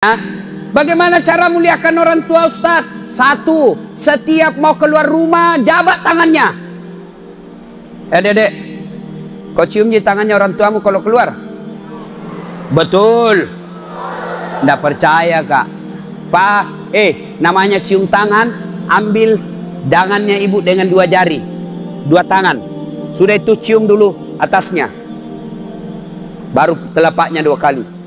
Nah, bagaimana cara muliakan orang tua, Ustadz? Satu, setiap mau keluar rumah jabat tangannya. Dedek, kau cium di tangannya orang tuamu kalau keluar? Betul. Nggak percaya kak? Pak, namanya cium tangan. Ambil tangannya ibu dengan dua jari, dua tangan. Sudah itu cium dulu atasnya, baru telapaknya dua kali.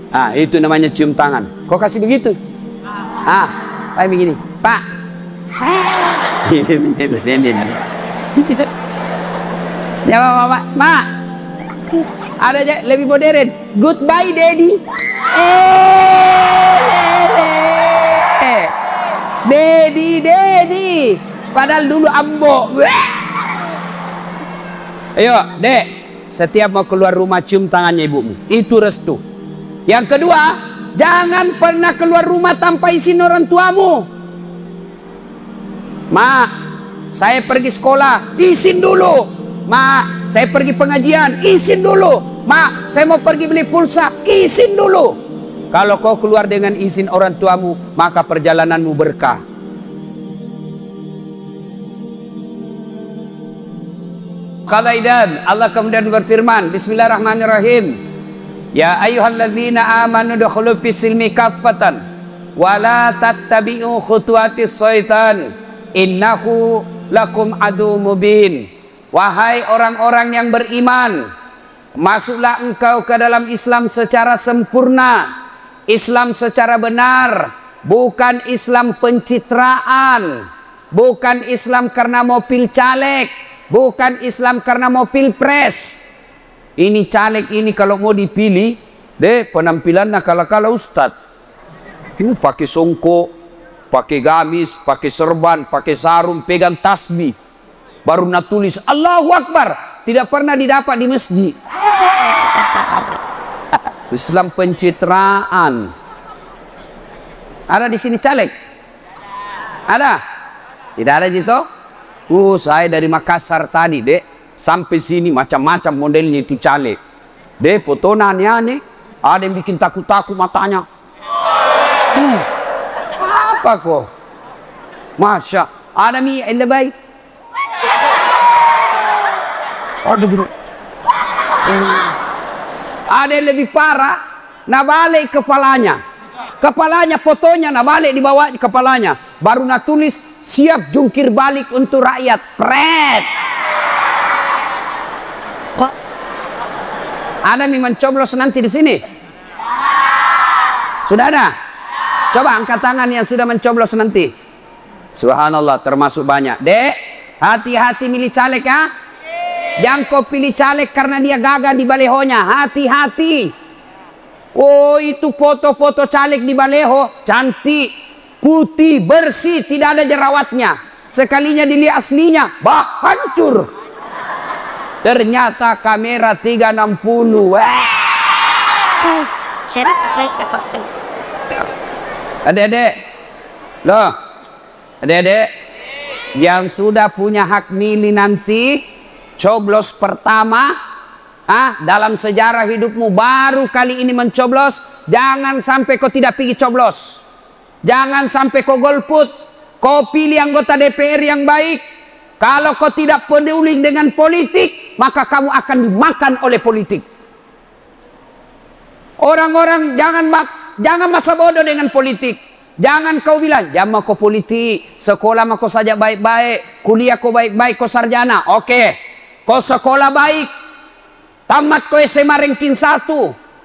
Ah, itu namanya cium tangan. Kok kasih begitu? Kayak begini, Pak. Ya, Mak. Ada aja lebih modern. Goodbye, Daddy. Daddy. Padahal dulu ambo. Ayo, Dek. Setiap mau keluar rumah cium tangannya ibumu. Itu restu. Yang kedua, jangan pernah keluar rumah tanpa izin orang tuamu. Mak, saya pergi sekolah, izin dulu. Mak, saya pergi pengajian, izin dulu. Mak, saya mau pergi beli pulsa, izin dulu. Kalau kau keluar dengan izin orang tuamu, maka perjalananmu berkah. Qadaidan, Allah kemudian berfirman, Bismillahirrahmanirrahim. Ya ayyuhalladzina amanu dukhulu fis-silmi kaffatan wa la tattabi'u khutuwatis syaitan innahu lakum adu mubin. Wahai orang-orang yang beriman, masuklah engkau ke dalam Islam secara sempurna, Islam secara benar, bukan Islam pencitraan, bukan Islam karena mau pil caleg, bukan Islam karena mau pilpres. Ini caleg ini kalau mau dipilih, penampilannya kala-kala Ustad. Ini pakai songkok, pakai gamis, pakai serban, pakai sarung, pegang tasbih. Baru nak tulis Allahu Akbar. Tidak pernah didapat di masjid. Islam pencitraan. Ada di sini caleg? Ada? Tidak ada gitu? Saya dari Makassar tadi, Dek. Sampai sini macam-macam modelnya itu caleg. Foto aneh-aneh. Ada yang bikin takut-takut matanya. Apa kok? Masya. Ada mi yang lebih. Ada yang lebih parah. Nabalik kepalanya. Kepalanya fotonya nabalik di bawah kepalanya. Baru nak tulis siap jungkir balik untuk rakyat. Pret. Ada yang mencoblos nanti di sini? Sudah ada? Coba angkat tangan yang sudah mencoblos nanti. Subhanallah, termasuk banyak. Dek, hati-hati milih caleg ya. Jangan kau pilih caleg karena dia gagah di balehonya. Hati-hati. Oh, itu foto-foto caleg di baleho cantik, putih, bersih, tidak ada jerawatnya. Sekalinya dilihat aslinya, hancur. Ternyata kamera 360. Adik-adik, loh, adik-adik yang sudah punya hak milih nanti, coblos pertama, dalam sejarah hidupmu baru kali ini mencoblos, jangan sampai kau tidak pergi coblos, jangan sampai kau golput, kau pilih anggota DPR yang baik. Kalau kau tidak peduli dengan politik, maka kamu akan dimakan oleh politik. Orang-orang jangan masa bodoh dengan politik. Jangan kau bilang, jangan mau kau politik, sekolah mau kau saja baik-baik, kuliah kau baik-baik, kau sarjana. Oke, kau sekolah baik, tamat kau SMA ranking 1,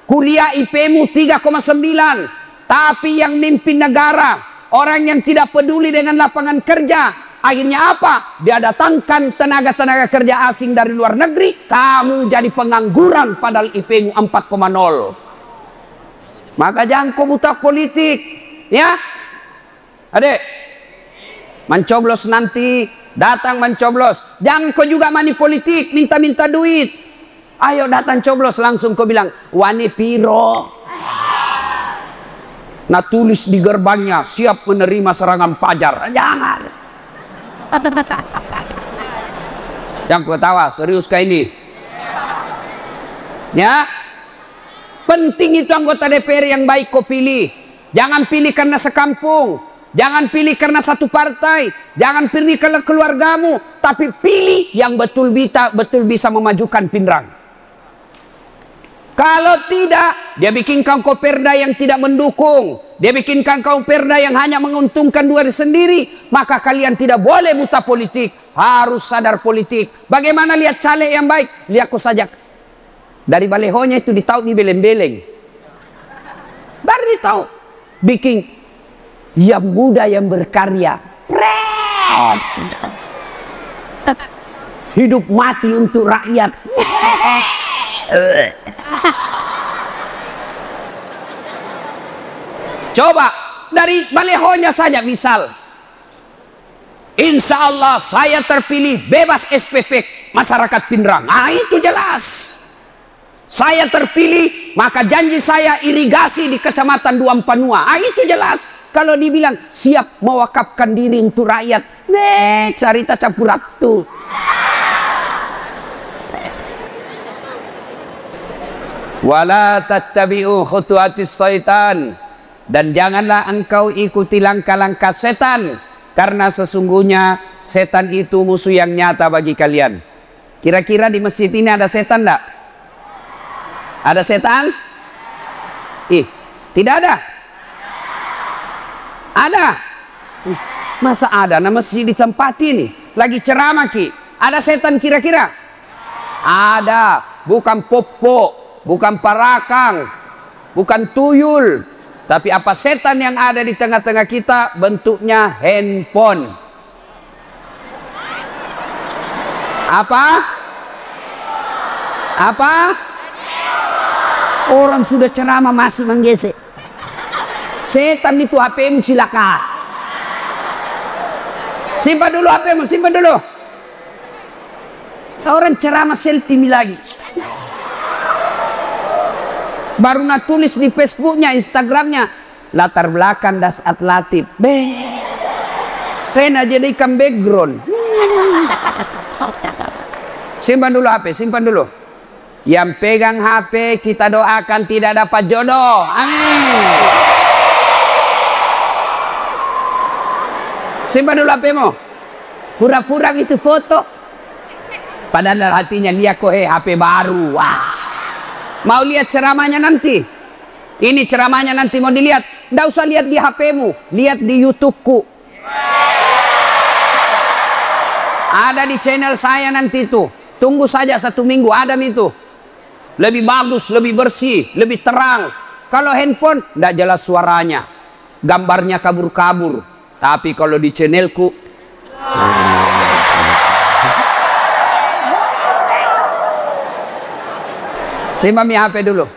kuliah IP-mu 3,9, tapi yang mimpin negara, orang yang tidak peduli dengan lapangan kerja, akhirnya apa? Dia datangkan tenaga-tenaga kerja asing dari luar negeri. Kamu jadi pengangguran padahal IP-mu 4,0. Maka jangan kau buta politik. Ya? Adik. Mencoblos nanti. Datang mencoblos. Jangan kau juga money politik. Minta-minta duit. Ayo datang coblos. Langsung kau bilang. Wani piro. Nah tulis di gerbangnya. Siap menerima serangan pajar. Jangan. Yang ketawa serius kayak ini. Ya. Penting itu anggota DPR yang baik kau pilih. Jangan pilih karena sekampung. Jangan pilih karena satu partai. Jangan pilih karena keluargamu. Tapi pilih yang betul bisa memajukan Pindrang. Kalau tidak, dia bikinkan kau perda yang tidak mendukung. Dia bikinkan kau perda yang hanya menguntungkan diri sendiri. Maka kalian tidak boleh buta politik. Harus sadar politik. Bagaimana lihat caleg yang baik? Lihat kau saja. Dari balehonya itu ditahu nih beleng-beleng. Baru ditahu. Bikin yang muda yang berkarya. Hidup mati untuk rakyat. Coba dari balehonya saja misal, insya Allah saya terpilih bebas SPV masyarakat Pindrang. Nah itu jelas. Saya terpilih maka janji saya irigasi di kecamatan Duampanua. Ah itu jelas. Kalau dibilang siap mewakafkan diri untuk rakyat, cerita campur aduk. Wala tattabi'u khutuwatis syaitan, dan janganlah engkau ikuti langkah-langkah setan, karena sesungguhnya setan itu musuh yang nyata bagi kalian. Kira-kira di masjid ini ada setan enggak? Ada setan? Tidak ada. Ada. Masa ada? Nah masjid di tempat ini lagi ceramah ki. Ada setan kira-kira? Ada. Bukan popo, bukan parakang, bukan tuyul. Tapi apa setan yang ada di tengah-tengah kita? Bentuknya handphone. Apa? Apa? Orang sudah ceramah masih menggesek. Setan itu HP-mu cilaka. Simpan dulu HP-mu, simpan dulu. Orang ceramah selfie lagi. Baru nak tulis di Facebooknya, Instagramnya, latar belakang Dasat Latif. Saya nak jadikan background. Simpan dulu HP, simpan dulu. Yang pegang HP kita doakan tidak dapat jodoh. Amin. Simpan dulu HP-mu. Pura-pura itu foto. Padahal hatinya dia kok HP baru. Wah. Mau lihat ceramahnya nanti? Ini ceramahnya nanti mau dilihat. Nggak usah lihat di HP-mu. Lihat di YouTube-ku. Ada di channel saya nanti itu. Tunggu saja 1 minggu ada itu. Lebih bagus, lebih bersih, lebih terang. Kalau handphone, tidak jelas suaranya. Gambarnya kabur-kabur. Tapi kalau di channelku, simami HP dulu.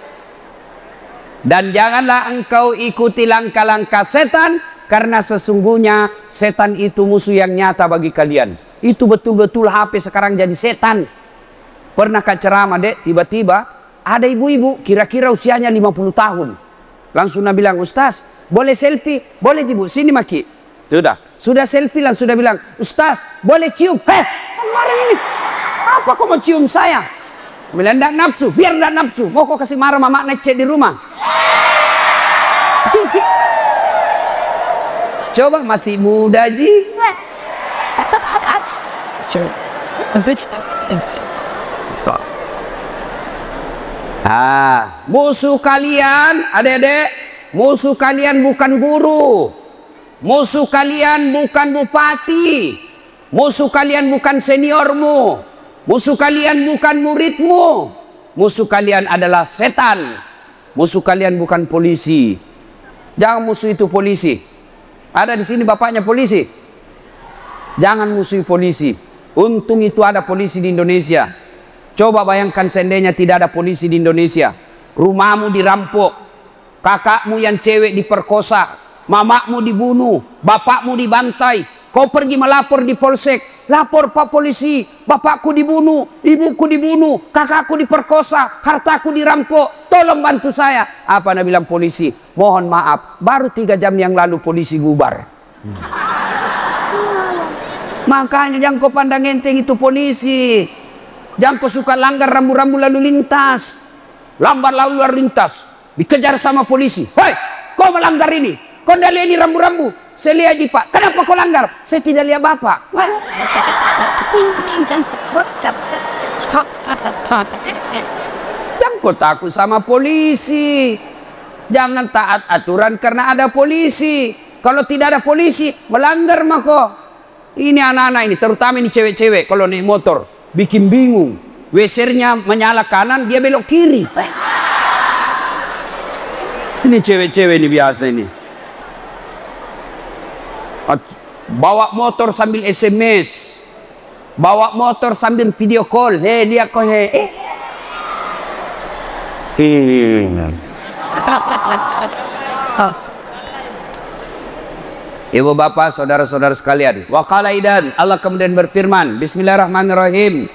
Dan janganlah engkau ikuti langkah-langkah setan, karena sesungguhnya setan itu musuh yang nyata bagi kalian. Itu betul-betul HP sekarang jadi setan. Pernah ceramah dek, tiba-tiba ada ibu-ibu kira-kira usianya 50 tahun. Langsung nak bilang, Ustaz, boleh selfie? Boleh ibu, sini maki. Sudah selfie langsung sudah bilang, Ustaz, boleh cium? Sembarang ini. Apa kau mau cium saya? Bilang enggak nafsu, biar enggak nafsu. Mau kau kasih marah mama necek di rumah? Coba masih muda ji. Musuh kalian, adik-adik, musuh kalian bukan guru, musuh kalian bukan bupati, musuh kalian bukan seniormu, musuh kalian bukan muridmu, musuh kalian adalah setan, musuh kalian bukan polisi. Jangan musuh itu polisi. Ada di sini bapaknya polisi. Jangan musuhi polisi. Untung itu ada polisi di Indonesia. Coba bayangkan seandainya tidak ada polisi di Indonesia. Rumahmu dirampok, kakakmu yang cewek diperkosa, mamakmu dibunuh, bapakmu dibantai. Kau pergi melapor di polsek, lapor Pak Polisi, bapakku dibunuh, ibuku dibunuh, kakakku diperkosa, hartaku dirampok, tolong bantu saya. Apa nak bilang polisi? Mohon maaf, baru 3 jam yang lalu polisi bubar. Makanya jangan kau pandang enteng itu polisi. Jangan kau suka langgar rambu-rambu lalu lintas. lambat lalu lintas, dikejar sama polisi. Hei, kau melanggar ini, kau tidak lihat ini rambu-rambu. Saya lihat Pak, kenapa kau langgar? Saya tidak lihat Bapak. Jangan kau takut sama polisi. Jangan taat aturan karena ada polisi. Kalau tidak ada polisi, melanggar maka. Ini anak-anak ini, terutama ini cewek-cewek kalau naik motor, bikin bingung. WC-nya menyala kanan, dia belok kiri. Ini cewek-cewek ini biasa ini. Bawa motor sambil SMS. Bawa motor sambil video call. Hei, dia kok hei. Ibu bapak, saudara-saudara sekalian. Wa qala idan, Allah kemudian berfirman, bismillahirrahmanirrahim.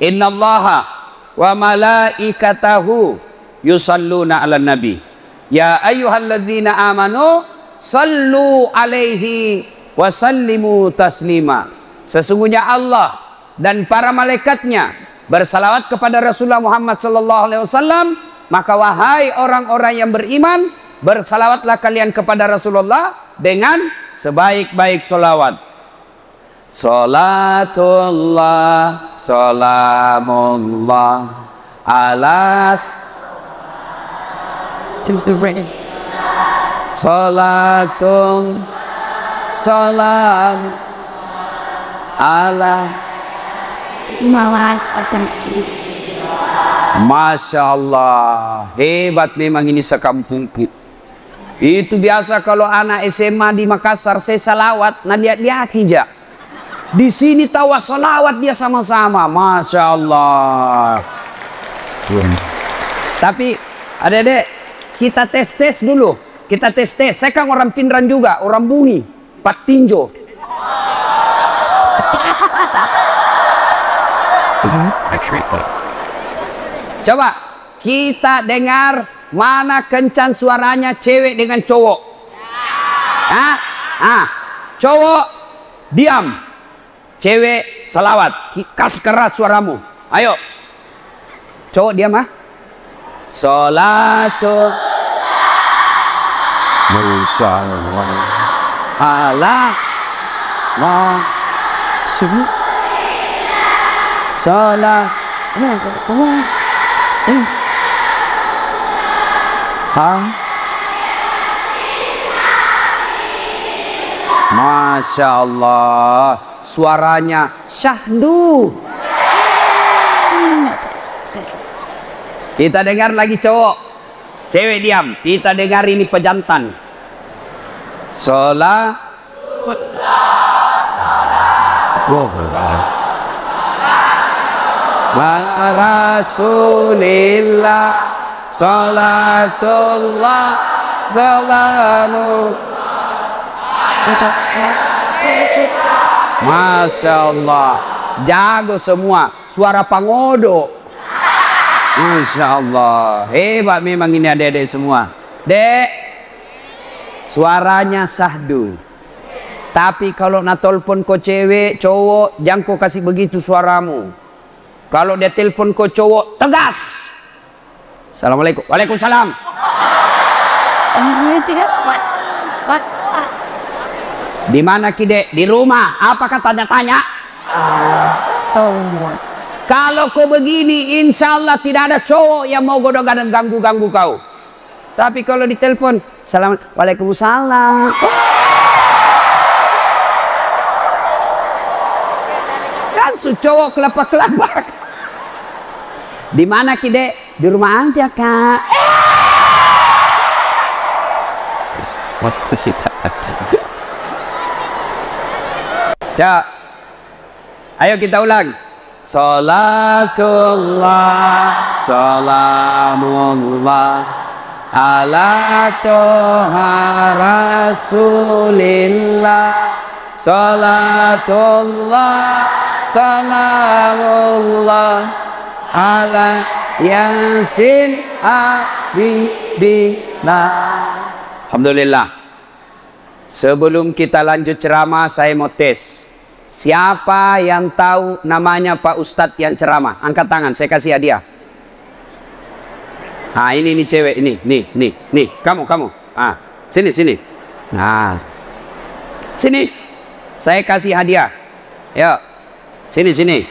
Innallaha wa malaikatahu yusalluna 'alan nabi. Ya ayyuhalladzina amanu sallu alaihi wa sallimu taslima. Sesungguhnya Allah dan para malaikatnya bersalawat kepada Rasulullah Muhammad sallallahu alaihi wasallam, maka wahai orang-orang yang beriman, bersalawatlah kalian kepada Rasulullah dengan sebaik-baik salawat. Salatullah salamullah ala salatun salam ala Masya Allah, hebat memang ini sekampungku. Itu biasa kalau anak SMA di Makassar saya salawat, nah lihat aja. Di sini tawa salawat dia sama-sama, Masya Allah. Tapi adek-adek, kita tes dulu. Kita tes. Saya kan orang Pindrang juga, orang Bungi, Patinjo. Coba kita dengar mana kencang suaranya cewek dengan cowok. Cowok diam, cewek salawat. Kasih keras suaramu. Ayo, cowok diam Salatu ala salat Masya Allah, suaranya syahdu. Kita dengar lagi cowok, cewek diam. Kita dengar ini pejantan. Salat Rasulillah salatullah salamu. Masya Allah, jago semua, suara pangodo. Masya Allah, hebat memang ini adik-adik semua. Dek, suaranya sahdu. Tapi kalau nak telepon kau cewek, cowok, jangan kau kasih begitu suaramu. Kalau dia telepon kau cowok, tegas. Assalamualaikum. Waalaikumsalam. Di mana Kide? Di rumah. Apa katanya-tanya? Kalau kau begini, insya Allah tidak ada cowok yang mau godong-godong ganggu-ganggu kau. Tapi kalau ditelepon, Waalaikumsalam. Langsung cowok kelapak-kelapak. Di mana Kide? Di rumah aja Kak. Ayo kita ulang. Salatullah salamullah ala toha rasulillah. Salatullah salamullah ala yasin abidillah. Alhamdulillah. Sebelum kita lanjut ceramah, saya mau tes. Siapa yang tahu namanya Pak Ustadz yang ceramah? Angkat tangan, saya kasih hadiah. Ah, ini cewek ini, nih, kamu. Ah, sini. Nah, sini. Saya kasih hadiah. Yuk, sini.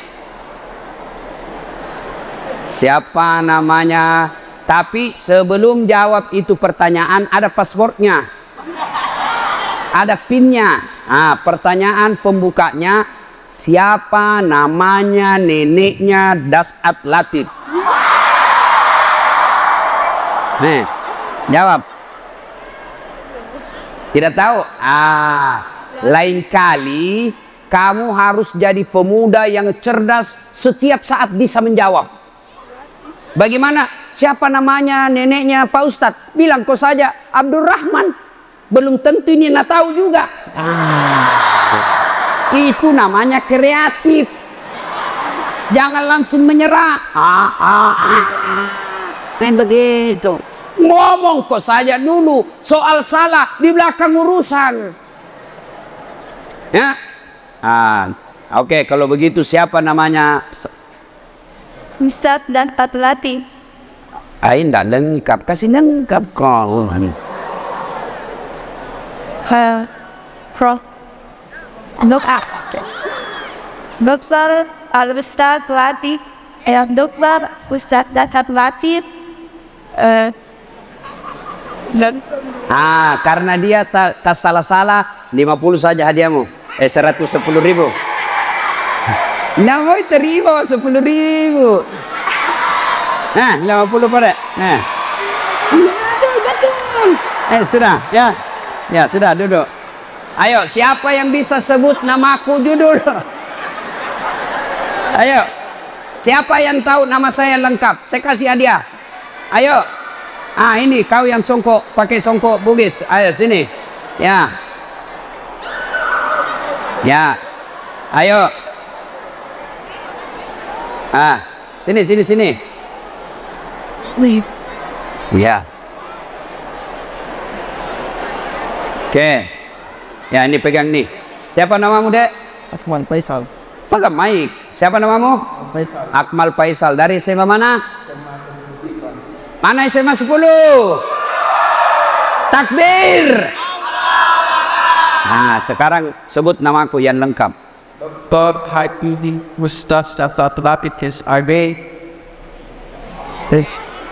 Siapa namanya? Tapi sebelum jawab itu pertanyaan, ada passwordnya, ada pinnya. Ah, pertanyaan pembukanya, siapa namanya neneknya Dasat Latif? Nih, jawab. Tidak tahu? Ah, lain kali kamu harus jadi pemuda yang cerdas, setiap saat bisa menjawab. Bagaimana? Siapa namanya neneknya Pak Ustadz? Bilang kau saja Abdurrahman. Belum tentu ini nak tahu juga. Itu namanya kreatif. Jangan langsung menyerah. Begitu. Ngomong kok saja dulu. Soal salah di belakang urusan. Ya. Oke, kalau begitu siapa namanya? Ustadz Dasat Latif. Enggak lengkap. Kasih lengkap kau. Prof. Dokter Al-Ustadz Latif. Dokter Ustadz Dasat Latif. Karena dia tak salah-salah, 50 saja hadiahmu. 110.000. Nah, mau terima 10.000. Nah, 50 pada. Nah. Sudah, ya. Ya, sudah duduk. Ayo, siapa yang bisa sebut namaku judul? Ayo. Siapa yang tahu nama saya lengkap? Saya kasih hadiah. Ayo. Ini kau yang songkok, pakai songkok Bugis. Ayo sini. Ya. Ya. Ayo. Sini. Leave. Ya. Oke. Ya, ini pegang nih. Siapa namamu, Dek? Akmal Faisal. Pegang mic. Siapa namamu? Faisal. Akmal Faisal. Dari SMA mana? Mana SMA 10? Takbir. Nah, sekarang sebut namaku yang lengkap. Dr. Habibi Ustadz Dasat Latif SIB.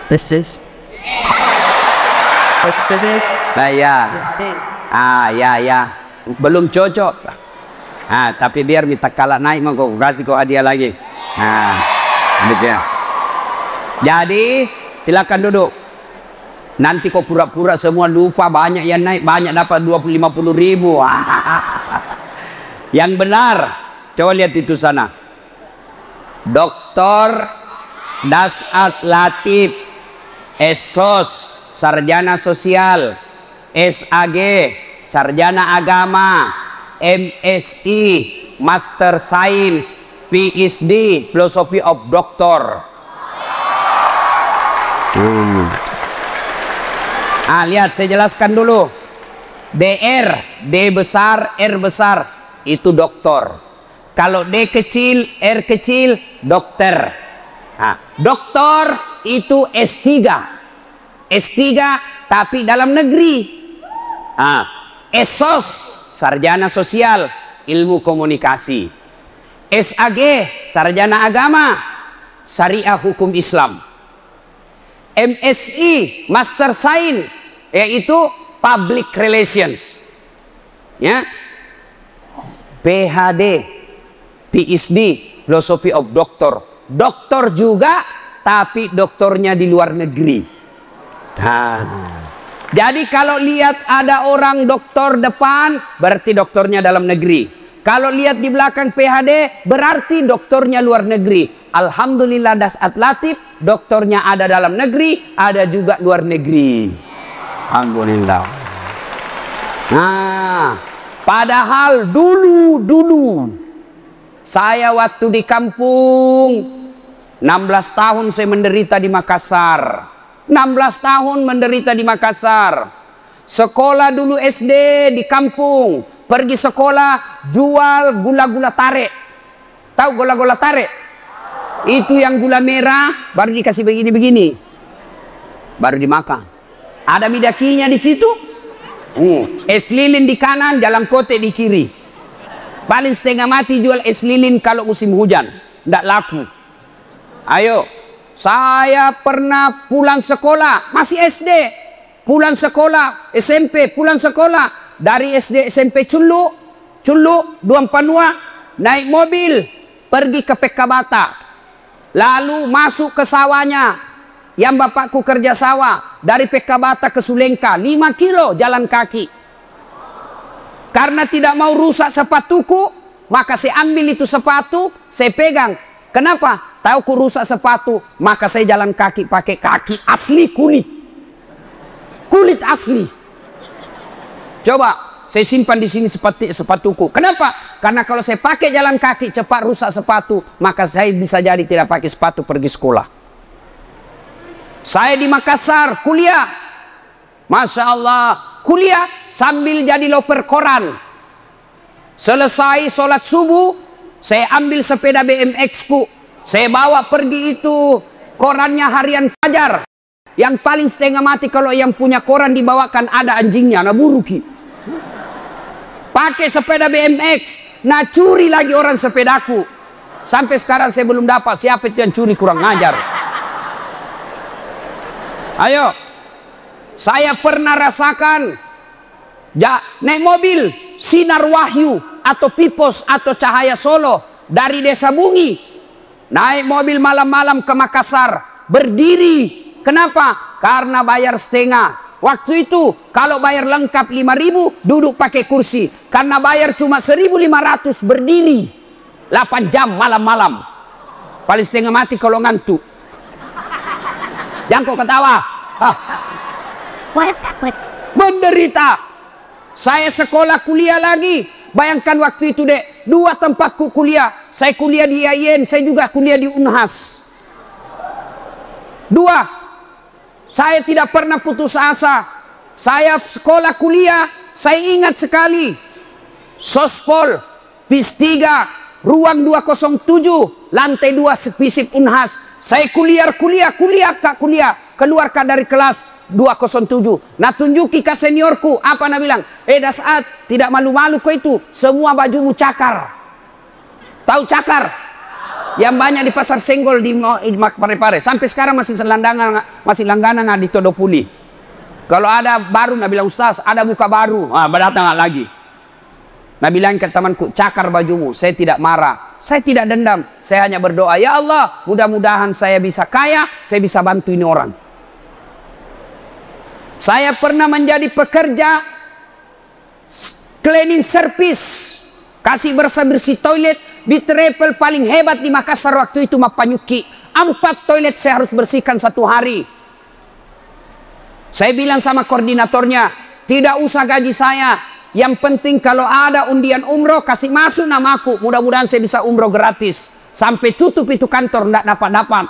This is. Nah, ya. Ya. Belum cocok. Tapi biar minta kalah naik mau kau kasih kau hadiah lagi. Gitu ya. Jadi silakan duduk. Nanti kau pura-pura semua lupa, banyak yang naik, banyak dapat 50.000. Yang benar, coba lihat itu sana. Dr. Dasat Latif, SOS, Sarjana Sosial, SAG, Sarjana Agama, MSI, Master Science, PhD, Philosophy of Doctor. Lihat saya jelaskan dulu. DR, D besar, R besar, itu doktor. Kalau D kecil, R kecil, dokter. Doktor itu S3. S3 tapi dalam negeri. SOS, Sarjana Sosial, Ilmu Komunikasi. SAG, Sarjana Agama, Syariah Hukum Islam. MSI, Master Science, yaitu Public Relations. Ya. PhD, PhD, Philosophy of Doctor. Doktor juga, tapi doktornya di luar negeri. Jadi kalau lihat ada orang doktor depan, berarti doktornya dalam negeri. Kalau lihat di belakang PhD, berarti doktornya luar negeri. Alhamdulillah Dasat Latif, doktornya ada dalam negeri, ada juga luar negeri. Alhamdulillah. Padahal dulu saya waktu di kampung 16 tahun saya menderita di Makassar. 16 tahun menderita di Makassar. Sekolah dulu SD di kampung, pergi sekolah jual gula-gula tarik. Tahu gula-gula tarik? Itu yang gula merah baru dikasih begini-begini. baru dimakan. Ada midakinya di situ. Es lilin di kanan, jalan kote di kiri. Paling setengah mati jual es lilin kalau musim hujan, tidak laku. Ayo, saya pernah pulang sekolah, masih SD, pulang sekolah, SMP, pulang sekolah, dari SD SMP Culu, Duang Panua, naik mobil, pergi ke Pekabata, lalu masuk ke sawahnya, yang bapakku kerja sawah, dari Pekabata ke Sulengka, 5 kilo jalan kaki. Karena tidak mau rusak sepatuku, maka saya ambil itu sepatu, saya pegang. Kenapa? Tahu ku rusak sepatu, maka saya jalan kaki pakai kaki asli kulit. Kulit asli. Coba, saya simpan di sini sepatuku. Kenapa? Karena kalau saya pakai jalan kaki cepat rusak sepatu, maka saya bisa jadi tidak pakai sepatu pergi sekolah. Saya di Makassar kuliah. Masya Allah, kuliah sambil jadi loper koran. Selesai sholat subuh, saya ambil sepeda BMX ku, saya bawa pergi itu korannya Harian Fajar. Yang paling setengah mati kalau yang punya koran dibawakan ada anjingnya, nah buruki. Pakai sepeda BMX, nah curi lagi orang sepedaku. Sampai sekarang saya belum dapat siapa itu yang curi, kurang ngajar. Ayo. Saya pernah rasakan naik mobil Sinar Wahyu atau Pipos atau Cahaya Solo dari Desa Bungi, naik mobil malam-malam ke Makassar, berdiri. Kenapa? Karena bayar setengah. Waktu itu kalau bayar lengkap 5.000 duduk pakai kursi, karena bayar cuma 1.500 berdiri 8 jam malam-malam. Paling setengah mati kalau ngantuk. Jangan kau ketawa. Menderita. Saya sekolah kuliah lagi. Bayangkan waktu itu dek, 2 tempatku kuliah. Saya kuliah di IAIN, saya juga kuliah di Unhas. 2. Saya tidak pernah putus asa. Saya sekolah kuliah, saya ingat sekali. Sospol, PIS 3, ruang 207, lantai 2 FISIP Unhas. Saya kuliah, keluarkan dari kelas 207. Nah tunjuki ke seniorku, apa nak bilang? Dasaat, tidak malu-malu kau itu, semua bajumu cakar. Tahu cakar? Yang banyak di Pasar Senggol di Parepare. Sampai sekarang masih langganan di Todopuli. Kalau ada baru nak bilang, Ustaz ada buka baru, datang lagi. Nah bilang ke temanku, cakar bajumu. Saya tidak marah, saya tidak dendam, saya hanya berdoa, ya Allah mudah-mudahan saya bisa kaya, saya bisa bantu ini orang. Saya pernah menjadi pekerja cleaning service, kasih bersih-bersih toilet di travel paling hebat di Makassar waktu itu, Mapanyuki. 4 toilet saya harus bersihkan 1 hari. Saya bilang sama koordinatornya, tidak usah gaji saya, yang penting kalau ada undian umroh kasih masuk namaku, mudah-mudahan saya bisa umroh gratis. Sampai tutup itu kantor tidak dapat-dapat.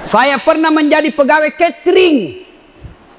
Saya pernah menjadi pegawai catering,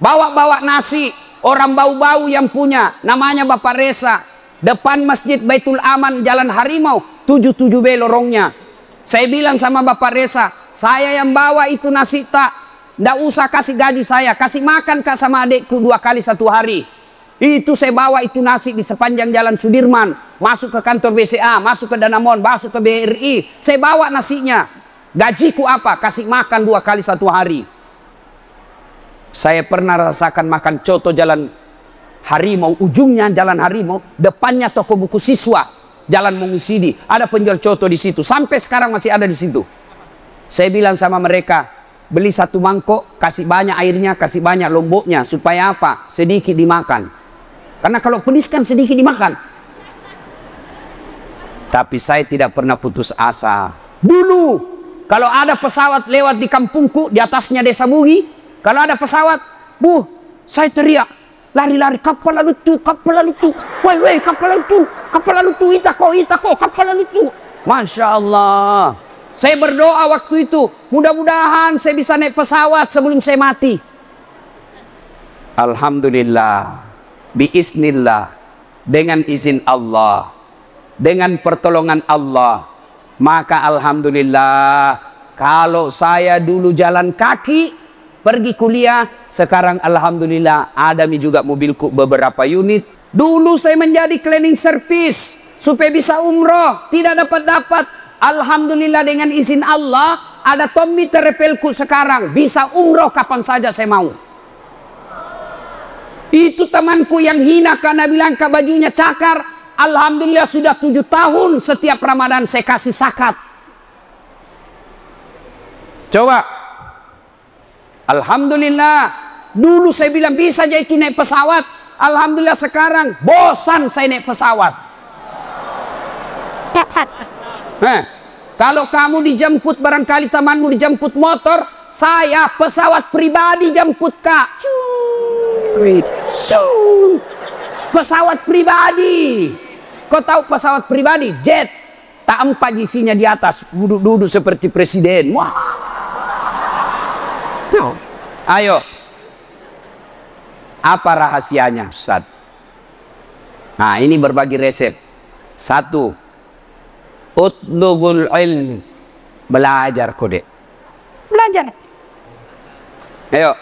bawa-bawa nasi, orang bau-bau yang punya, namanya Bapak Reza, depan Masjid Baitul Aman, Jalan Harimau, 77B lorongnya. Saya bilang sama Bapak Reza, saya yang bawa itu nasi tak, nggak usah kasih gaji saya, kasih makan kak sama adekku 2 kali 1 hari. Itu saya bawa itu nasi di sepanjang Jalan Sudirman, masuk ke kantor BCA, masuk ke Danamon, masuk ke BRI, saya bawa nasinya. Gajiku apa? Kasih makan 2 kali 1 hari. Saya pernah rasakan makan coto Jalan Harimau, ujungnya Jalan Harimau, depannya toko buku siswa, Jalan Mungisidi. Ada penjual coto di situ, sampai sekarang masih ada di situ. Saya bilang sama mereka, beli 1 mangkok, kasih banyak airnya, kasih banyak lomboknya, supaya apa? Sedikit dimakan. Karena kalau pedis kan sedikit dimakan. Tapi saya tidak pernah putus asa. Dulu kalau ada pesawat lewat di kampungku, di atasnya Desa Bungi, kalau ada pesawat, saya teriak, lari-lari, kapal lalu tu, woi, kapal lalu tu, itako, kapal lalu tu. Masya Allah. Saya berdoa waktu itu, mudah-mudahan saya bisa naik pesawat sebelum saya mati. Alhamdulillah, biiznillah, dengan izin Allah, dengan pertolongan Allah. Maka alhamdulillah, Kalau saya dulu jalan kaki pergi kuliah, sekarang alhamdulillah ada juga mobilku beberapa unit. Dulu saya menjadi cleaning service supaya bisa umroh, tidak dapat. Alhamdulillah dengan izin Allah ada Tommy terepelku sekarang bisa umroh kapan saja saya mau. Itu temanku yang hina karena bilang ke bajunya cakar. Alhamdulillah sudah 7 tahun setiap Ramadan saya kasih zakat. Coba. Alhamdulillah. Dulu saya bilang bisa aja itu naik pesawat. Alhamdulillah sekarang bosan saya naik pesawat. Kalau kamu dijemput barangkali temanmu dijemput motor, saya pesawat pribadi jemput kak. Pesawat pribadi. Kau tahu pesawat pribadi? Jet. Tak empat isinya di atas. Duduk-duduk seperti presiden. Wah. Ayo. Apa rahasianya, Ustaz? Nah, ini berbagi resep. 1. Utlubul ilmi. Belajar kode. Belajar. Ayo.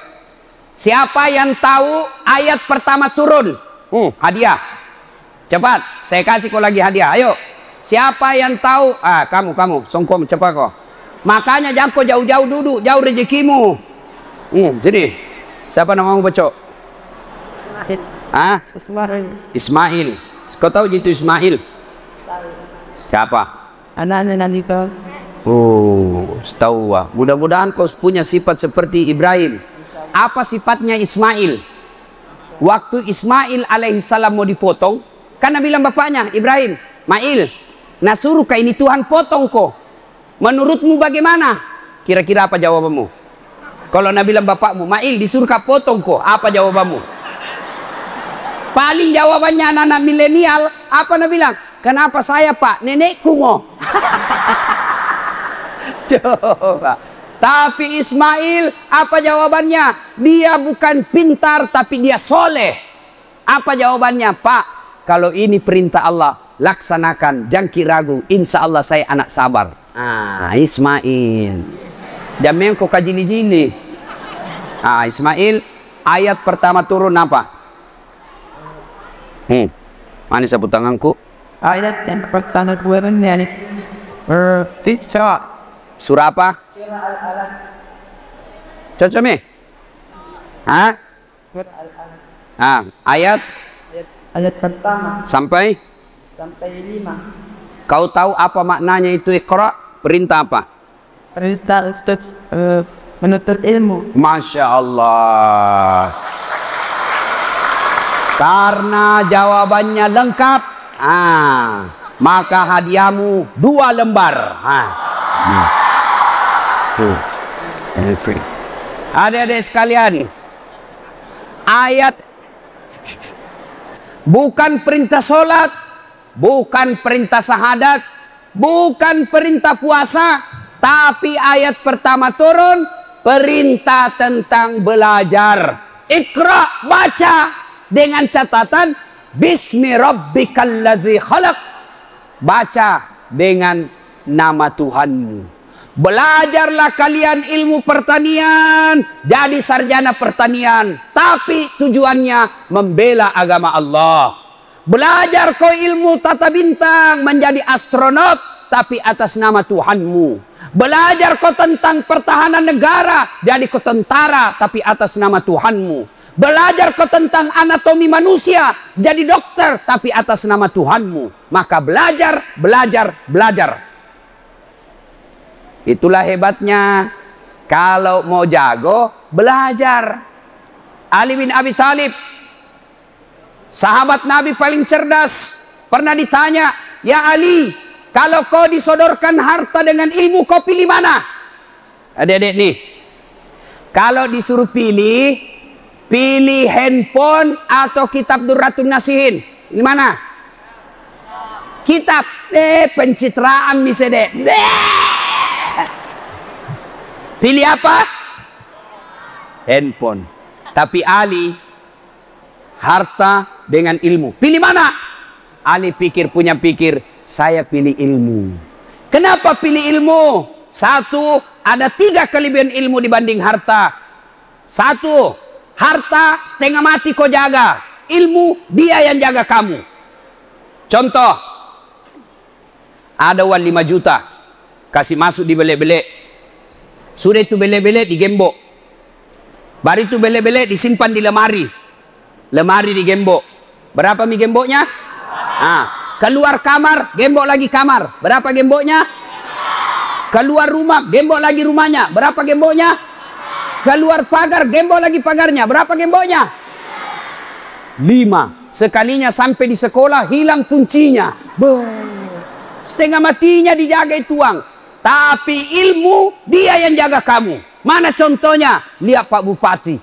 Siapa yang tahu ayat pertama turun? Hadiah. Cepat, saya kasih kau lagi hadiah. Ayo. Siapa yang tahu? Kamu. Songkom cepat kau. Makanya jangan kau jauh-jauh duduk, jauh rezekimu. Jadi, siapa namamu Bocok? Ismail. Kau tahu gitu Ismail? Siapa? Anak-anak nanti kau. Tahu. Mudah-mudahan kau punya sifat seperti Ibrahim. Apa sifatnya Ismail? Waktu Ismail alaihissalam mau dipotong, karena bilang bapaknya Ibrahim, Mail, nasuruh ini Tuhan potong kau. Menurutmu bagaimana? Kira-kira apa jawabanmu? Kalau Nabi bilang bapakmu, Mail disuruh potong kau, apa jawabanmu? Paling jawabannya anak-anak milenial, apa Nabi bilang? Kenapa saya pak? Nenekku mau. Coba. Tapi Ismail, apa jawabannya? Dia bukan pintar, tapi dia soleh. Apa jawabannya? Pak, kalau ini perintah Allah, laksanakan. Jangan ragu, insya Allah saya anak sabar. Ismail. Jangan kau kajili-jili. Ismail, ayat pertama turun apa? Mana sabut tanganku? Ayat yang pertama turun yani surah apa? Cocok mi? Ayat pertama sampai 5. Kau tahu apa maknanya itu Iqra? Perintah apa? Perintah untuk menuntut ilmu. Masya Allah. Karena jawabannya lengkap, maka hadiahmu 2 lembar. Adik-adik sekalian, ayat bukan perintah sholat, bukan perintah syahadat, bukan perintah puasa, tapi ayat pertama turun perintah tentang belajar. Iqra, baca dengan catatan bismi rabbikal ladzi khalaq. Baca dengan nama Tuhanmu. Belajarlah kalian ilmu pertanian, jadi sarjana pertanian, tapi tujuannya membela agama Allah. Belajar kau ilmu tata bintang, menjadi astronot, tapi atas nama Tuhanmu. Belajar kau tentang pertahanan negara, jadi kau tentara, tapi atas nama Tuhanmu. Belajar kau tentang anatomi manusia, jadi dokter, tapi atas nama Tuhanmu. Maka belajar, belajar, belajar. Itulah hebatnya. Kalau mau jago, belajar. Ali bin Abi Thalib, sahabat Nabi paling cerdas, pernah ditanya, ya Ali, kalau kau disodorkan harta dengan ilmu, kau pilih mana? Adik-adik nih, kalau disuruh pilih, pilih handphone atau kitab Durratun Nasihin. Ini mana? Kitab. Pencitraan bisa deh. Pilih apa? Handphone. Tapi Ali, harta dengan ilmu. Pilih mana? Ali punya pikir, saya pilih ilmu. Kenapa pilih ilmu? 1, ada 3 kelebihan ilmu dibanding harta. 1, harta setengah mati kau jaga, ilmu dia yang jaga kamu. Contoh, ada uang 5 juta, kasih masuk di belek-belek. Sudah itu belek-belek digembok. Baru itu belek-belek disimpan di lemari. Lemari digembok. Berapa mi gemboknya? Keluar kamar, gembok lagi kamar. Berapa gemboknya? Keluar rumah, gembok lagi rumahnya. Berapa gemboknya? Keluar pagar, gembok lagi pagarnya. Berapa gemboknya? 5. Sekalinya sampai di sekolah hilang kuncinya. Setengah matinya dijaga itu uang. Tapi ilmu dia yang jaga kamu. Mana contohnya? Lihat Pak Bupati.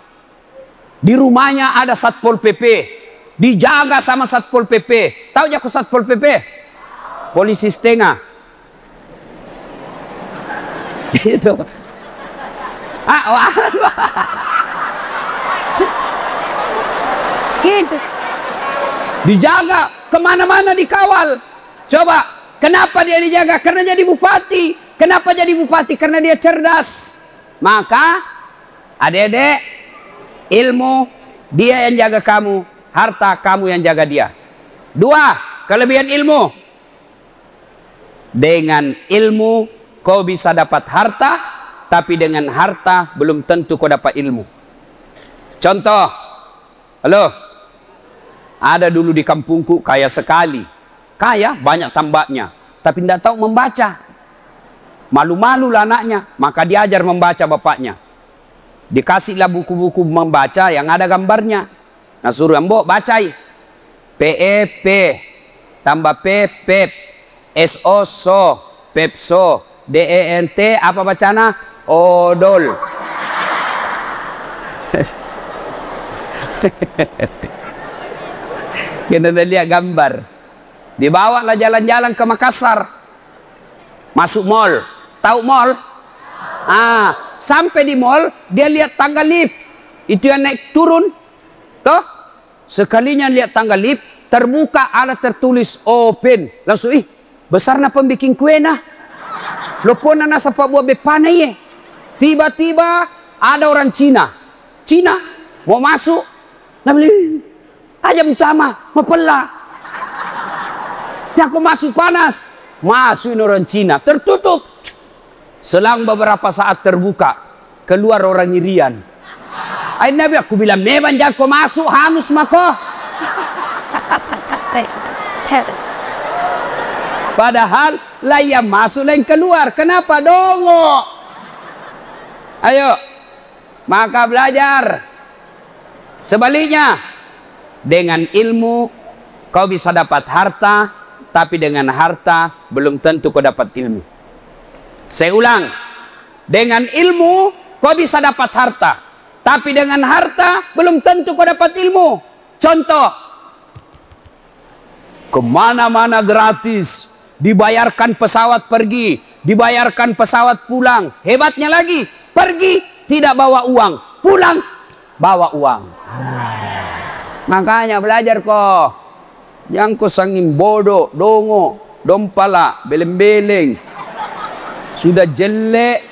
Di rumahnya ada Satpol PP. Dijaga sama Satpol PP. Tahu jago Satpol PP? Polisi setengah. Itu. Gitu. Dijaga, kemana-mana dikawal. Coba, kenapa dia dijaga? Karena jadi bupati. Kenapa jadi bupati? Karena dia cerdas. Maka, adik-adik, ilmu dia yang jaga kamu, harta kamu yang jaga dia. 2, kelebihan ilmu. Dengan ilmu kau bisa dapat harta, tapi dengan harta belum tentu kau dapat ilmu. Contoh, halo, ada dulu di kampungku kaya sekali, kaya banyak tambaknya, tapi tidak tahu membaca. Malu-malu lah anaknya, maka diajar membaca bapaknya. Dikasihlah buku-buku membaca yang ada gambarnya. Nah suruh mbok bacai. PEP tambah PEP, SO so, Pepso, DENT apa bacana? Odol. Kena lihat gambar. Dibawalah jalan-jalan ke Makassar. Masuk mall. Tahu mall? Sampai di mall dia lihat tangga lift. Itu yang naik turun. Toh? Sekalinya lihat tangga lift, terbuka ada tertulis open. Langsung besar na pembikin kue nah. Lopona na sa pabuah bepana ye. Tiba-tiba ada orang Cina. Cina mau masuk. Nabeli. Aja utama, mapela. Dia aku masuk panas. Masukin orang Cina, tertutup. Selang beberapa saat terbuka, keluar orang Irian. Nabi aku bilang, meban jangan kau masuk, hangus mako. Padahal lah yang masuk lah yang keluar. Kenapa? Dongo. Ayo, maka belajar. Sebaliknya, dengan ilmu kau bisa dapat harta, tapi dengan harta belum tentu kau dapat ilmu. Saya ulang, dengan ilmu kau bisa dapat harta, tapi dengan harta belum tentu kau dapat ilmu. Contoh, kemana-mana gratis, dibayarkan pesawat pergi, dibayarkan pesawat pulang. Hebatnya lagi, pergi tidak bawa uang, pulang bawa uang. Makanya belajar kok. Yang kau sangin bodoh, dongo, dompala, beleng-beleng. Sudah jelek,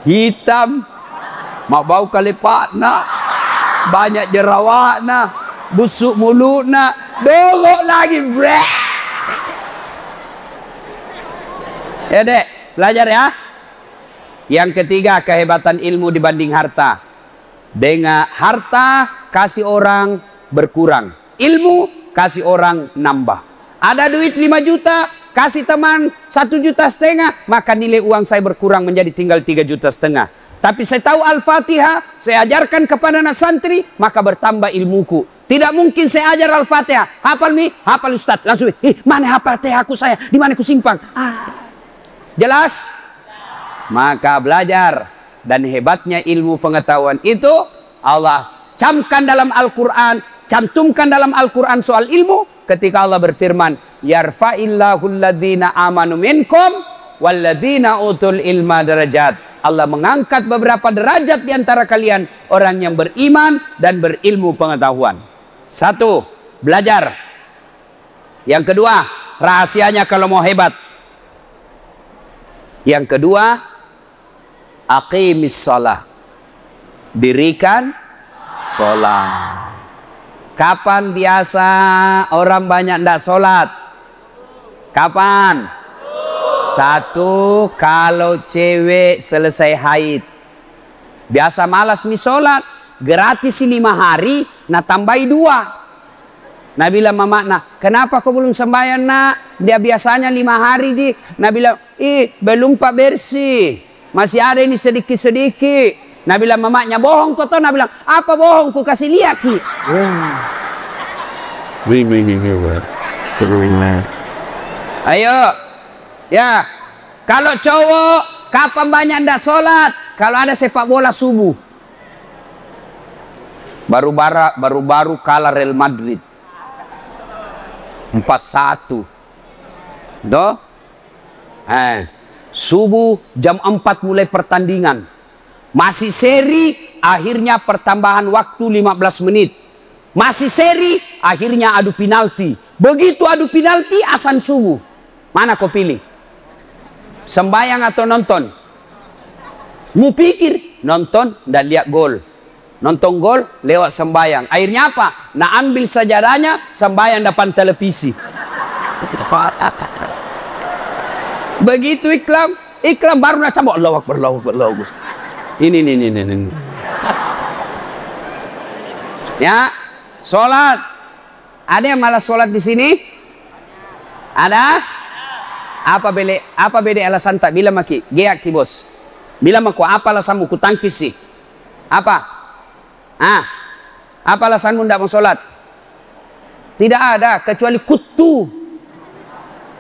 hitam, mak bau kalepak nak, banyak jerawat nak, busuk mulut nak, dongo lagi. Breh. Ya dek, belajar ya. Yang ketiga, kehebatan ilmu dibanding harta. Dengan harta kasih orang berkurang, ilmu kasih orang nambah. Ada duit 5 juta, kasih teman 1,5 juta, maka nilai uang saya berkurang menjadi tinggal 3,5 juta. Tapi saya tahu Al-Fatihah, saya ajarkan kepada anak santri, maka bertambah ilmuku. Tidak mungkin saya ajar Al-Fatihah, hafal nih, hafal Ustaz, langsung, mana Al-Fatihah aku saya, di mana aku simpan? Jelas? Maka belajar. Dan hebatnya ilmu pengetahuan itu Allah camkan dalam Al-Quran, cantumkan dalam Al-Quran soal ilmu ketika Allah berfirman, yarfa'illahu alladhina amanu minkum walladhina utul ilma darajat. Allah mengangkat beberapa derajat di antara kalian, orang yang beriman dan berilmu pengetahuan. 1, belajar. Yang kedua, rahasianya kalau mau hebat. Yang kedua, Aqimis shalah. Dirikan sholat. Kapan biasa orang banyak ndak sholat? Kapan? Satu, kalau cewek selesai haid. Biasa malas mi sholat. Gratis 5 hari, nah tambahi 2. Nah bilang mama, nah kenapa kau belum sembahyang nak? Dia biasanya 5 hari di. Nah bilang, belum pak bersih. Masih ada ini sedikit-sedikit. Nah bilang mamanya, bohong kau toh. Nah bilang, apa bohong? Ku kasih lihat ki. Ayo. Ya. Kalau cowok, kapan banyak ndak sholat? Kalau ada sepak bola subuh. Baru-baru kalah Real Madrid. 4-1. Doh? Subuh jam 4 mulai pertandingan. Masih seri, akhirnya pertambahan waktu 15 menit. Masih seri, akhirnya adu penalti. Begitu adu penalti, azan subuh. Mana kau pilih? Sembayang atau nonton? Mu pikir nonton dan lihat gol. Nonton gol lewat sembayang. Akhirnya apa? Nah ambil sajadahnya, sembayang depan televisi. Begitu iklan baru nak cabut. Allahu Akbar, Allahu Akbar, Allahu Akbar. Ini. Ya, sholat. Ada yang malas sholat di sini? Ada? Apa beda alasan tak? Bila maki, geak ki bos. Bila maku apa alasanmu? Ku tangkis sih. Apa? Apa alasanmu tidak mau sholat? Tidak ada, kecuali kutu.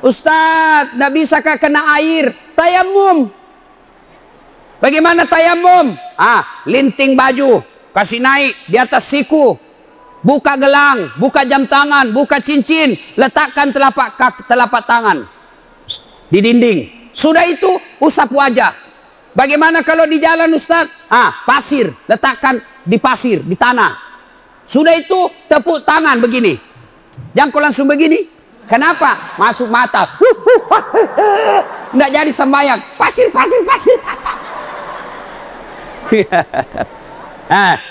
Ustaz, tidak bisakah kena air? Tayamum. Bagaimana tayamum? Linting baju, kasih naik di atas siku. Buka gelang, buka jam tangan, buka cincin. Letakkan telapak tangan di dinding. Sudah itu, usap wajah. Bagaimana kalau di jalan Ustaz? Pasir, letakkan di pasir, di tanah. Sudah itu, tepuk tangan begini. Jangan kau langsung begini. Kenapa? Masuk mata. Tidak jadi sembahyang. Pasir.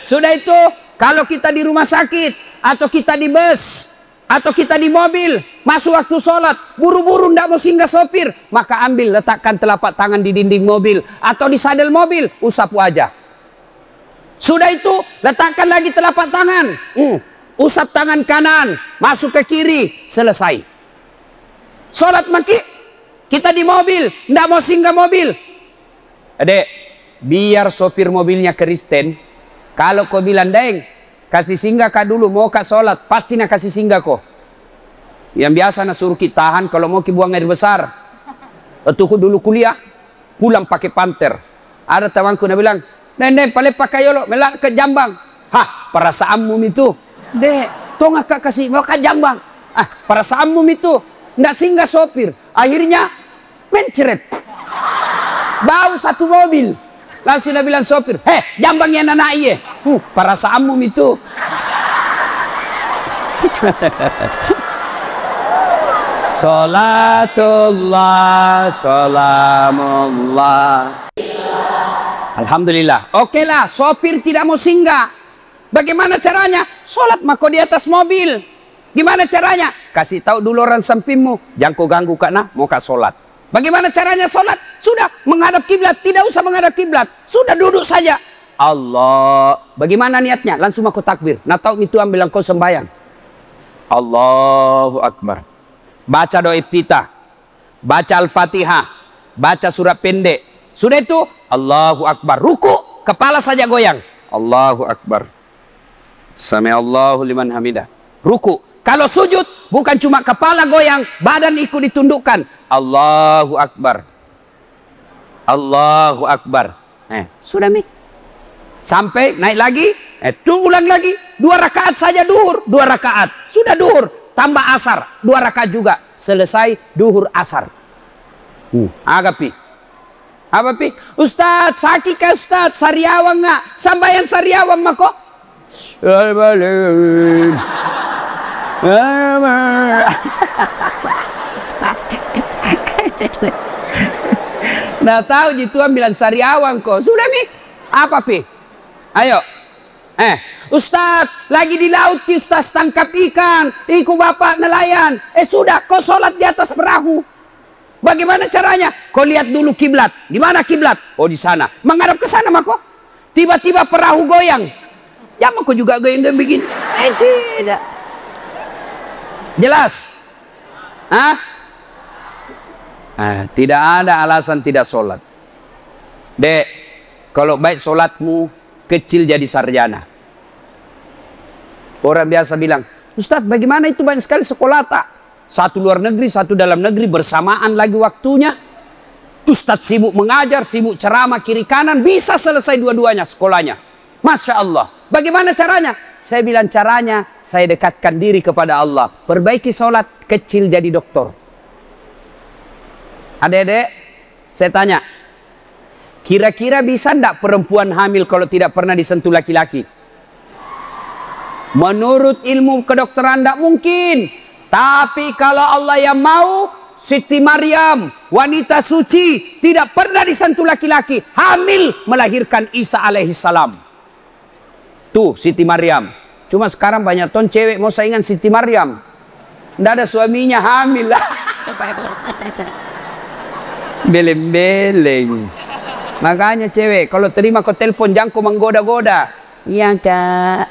Sudah itu, kalau kita di rumah sakit, atau kita di bus, atau kita di mobil, masuk waktu sholat, buru-buru tidak mau singgah sopir, maka ambil, letakkan telapak tangan di dinding mobil, atau di sadel mobil, usap wajah. Sudah itu, letakkan lagi telapak tangan, usap tangan kanan, masuk ke kiri, selesai. Sholat maki, kita di mobil, tidak mau singgah mobil. Adek, biar sopir mobilnya Kristen, kalau kau bilang, Deng, kasih singgah kak dulu, mau kak sholat, pasti nak kasih singgah kok. Yang biasa nak suruh kita tahan, kalau mau buang air besar. Waktu aku dulu kuliah, pulang pakai panter. Ada temanku nak bilang, Deng, paling pakai yolo, melak ke Jambang. Perasaanmu itu. Dek, tong kak kasih, mau ke Jambang. Perasaanmu itu. Nggak singgah sopir. Akhirnya, menceret. Bau satu mobil. Langsung dia bilang sopir, Jambang yang anak iya. Perasaanmu itu. Salatullah, salamullah. Alhamdulillah. Oke lah, sopir tidak mau singgah. Bagaimana caranya? Sholat mako di atas mobil. Gimana caranya? Kasih tahu dulu orang sampingmu. Jangan kau ganggu kak mau kak sholat. Bagaimana caranya sholat? Sudah menghadap kiblat, tidak usah menghadap kiblat. Sudah duduk saja. Allah. Bagaimana niatnya? Langsung aku takbir. Nah tahu itu ambil engkau sembahyang. Allahu Akbar. Baca doa iftitah. Baca Al-Fatihah. Baca surat pendek. Sudah itu Allahu Akbar. Ruku, kepala saja goyang. Allahu Akbar. Sami Allahu liman hamidah. Ruku. Kalau sujud, bukan cuma kepala goyang, badan ikut ditundukkan. Allahu Akbar. Allahu Akbar. Sudah mi. Sampai naik lagi, ulang lagi. 2 rakaat saja duhur, 2 rakaat. Sudah duhur, tambah asar, 2 rakaat juga. Selesai duhur asar. Agapi. Apa pi? Ustaz, sakit kah Ustaz? Sariawan nggak? Sambayan sariawan mako? Nggak tahu ji Tuhan bilang sariawan kok. Sudah nih. Apa pi? Ayo. Ustaz, lagi di laut Ustaz tangkap ikan. Iku bapak nelayan. Sudah, kau sholat di atas perahu. Bagaimana caranya? Kau lihat dulu kiblat. Di mana kiblat? Oh, di sana. Menghadap ke sana mako. Tiba-tiba perahu goyang. Ya mau kau juga goyang begini. Tidak. Jelas? Tidak ada alasan tidak sholat. Dek, kalau baik sholatmu, kecil jadi sarjana. Orang biasa bilang, Ustaz bagaimana itu banyak sekali sekolah tak? Satu luar negeri, satu dalam negeri, bersamaan lagi waktunya. Ustaz sibuk mengajar, sibuk ceramah kiri kanan, bisa selesai dua-duanya sekolahnya. Masya Allah. Bagaimana caranya? Saya bilang caranya, saya dekatkan diri kepada Allah. Perbaiki sholat, kecil jadi doktor. Adik-adik, saya tanya, kira-kira bisa enggak perempuan hamil kalau tidak pernah disentuh laki-laki? Menurut ilmu kedokteran enggak mungkin. Tapi kalau Allah yang mau, Siti Maryam, wanita suci, tidak pernah disentuh laki-laki, hamil melahirkan Isa alaihissalam. Tuh Siti Maryam. Cuma sekarang banyak ton cewek mau saingan Siti Maryam. Nggak ada suaminya hamil. Beleng-beleng. Makanya cewek kalau terima kau telepon jangan kau menggoda-goda. Iya kak.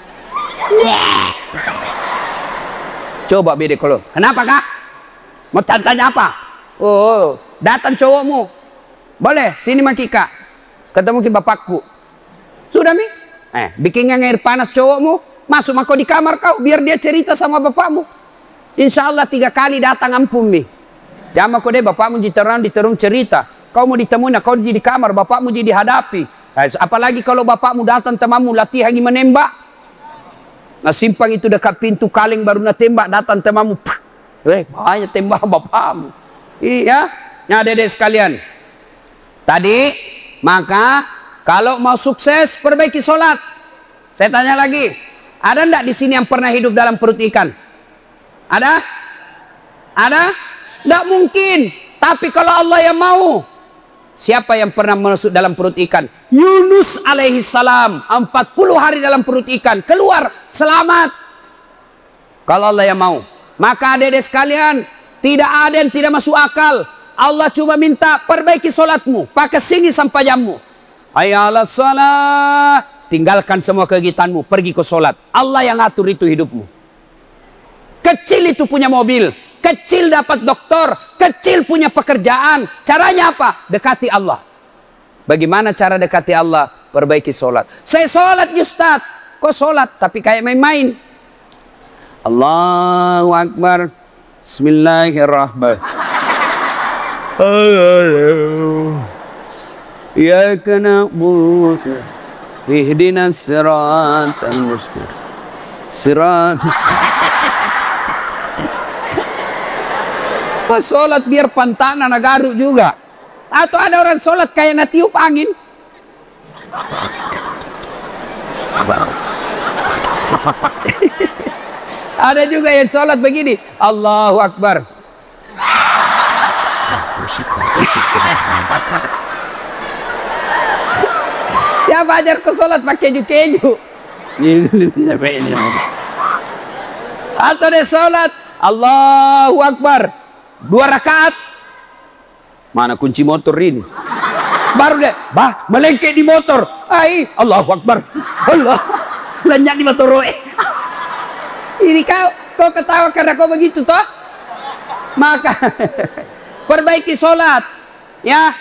Coba beda kalau. Kenapa kak? Mau tanya apa? Oh, datang cowokmu. Boleh, sini maki kak. Ketemu ke bapakku. Sudah mi? Bikin air panas cowokmu. Masuk mako di kamar kau. Biar dia cerita sama bapakmu. Insya Allah 3 kali datang ampun mi. Jangan kau deh bapakmu diterung cerita. Kau mau ditemuin, kau di kamar, bapakmu jadi hadapi. Apalagi kalau bapakmu datang temamu latihan menembak. Nah simpang itu dekat pintu kaleng baru nak tembak, datang temamu. Banyak tembak bapakmu. Iya, nah dedek sekalian. Tadi, maka kalau mau sukses perbaiki sholat. Saya tanya lagi, ada ndak di sini yang pernah hidup dalam perut ikan? Ada? Ada? Nggak mungkin. Tapi kalau Allah yang mau, siapa yang pernah masuk dalam perut ikan? Yunus alaihissalam 40 hari dalam perut ikan, keluar selamat. Kalau Allah yang mau. Maka adik-adik sekalian, tidak ada yang tidak masuk akal. Allah cuma minta perbaiki solatmu, pakai singi sampai jammu. Hayya 'alas shalah, tinggalkan semua kegiatanmu, pergi ke solat. Allah yang atur itu hidupmu. Kecil itu punya mobil, kecil dapat doktor, kecil punya pekerjaan. Caranya apa? Dekati Allah. Bagaimana cara dekati Allah? Perbaiki solat. Saya solat Ustaz. Kok solat? Tapi kayak main-main. Allahu Akbar. Bismillahirrahmanirrahim. Ya kana na'budu ihdinas siratal mustaqim. Pas sholat biar pantana nagaru juga. Atau ada orang sholat kayak natiup angin. Ada juga yang sholat begini. Allahu Akbar. Siapa ajar kau sholat pakai keju-keju? Atau dia sholat Allahu Akbar 2 rakaat. Mana kunci motor ini? Baru deh, melengket di motor. Allahu Akbar. Allah, lenyap di motor roe. Ini kau ketawa karena kau begitu toh? Maka perbaiki solat, ya.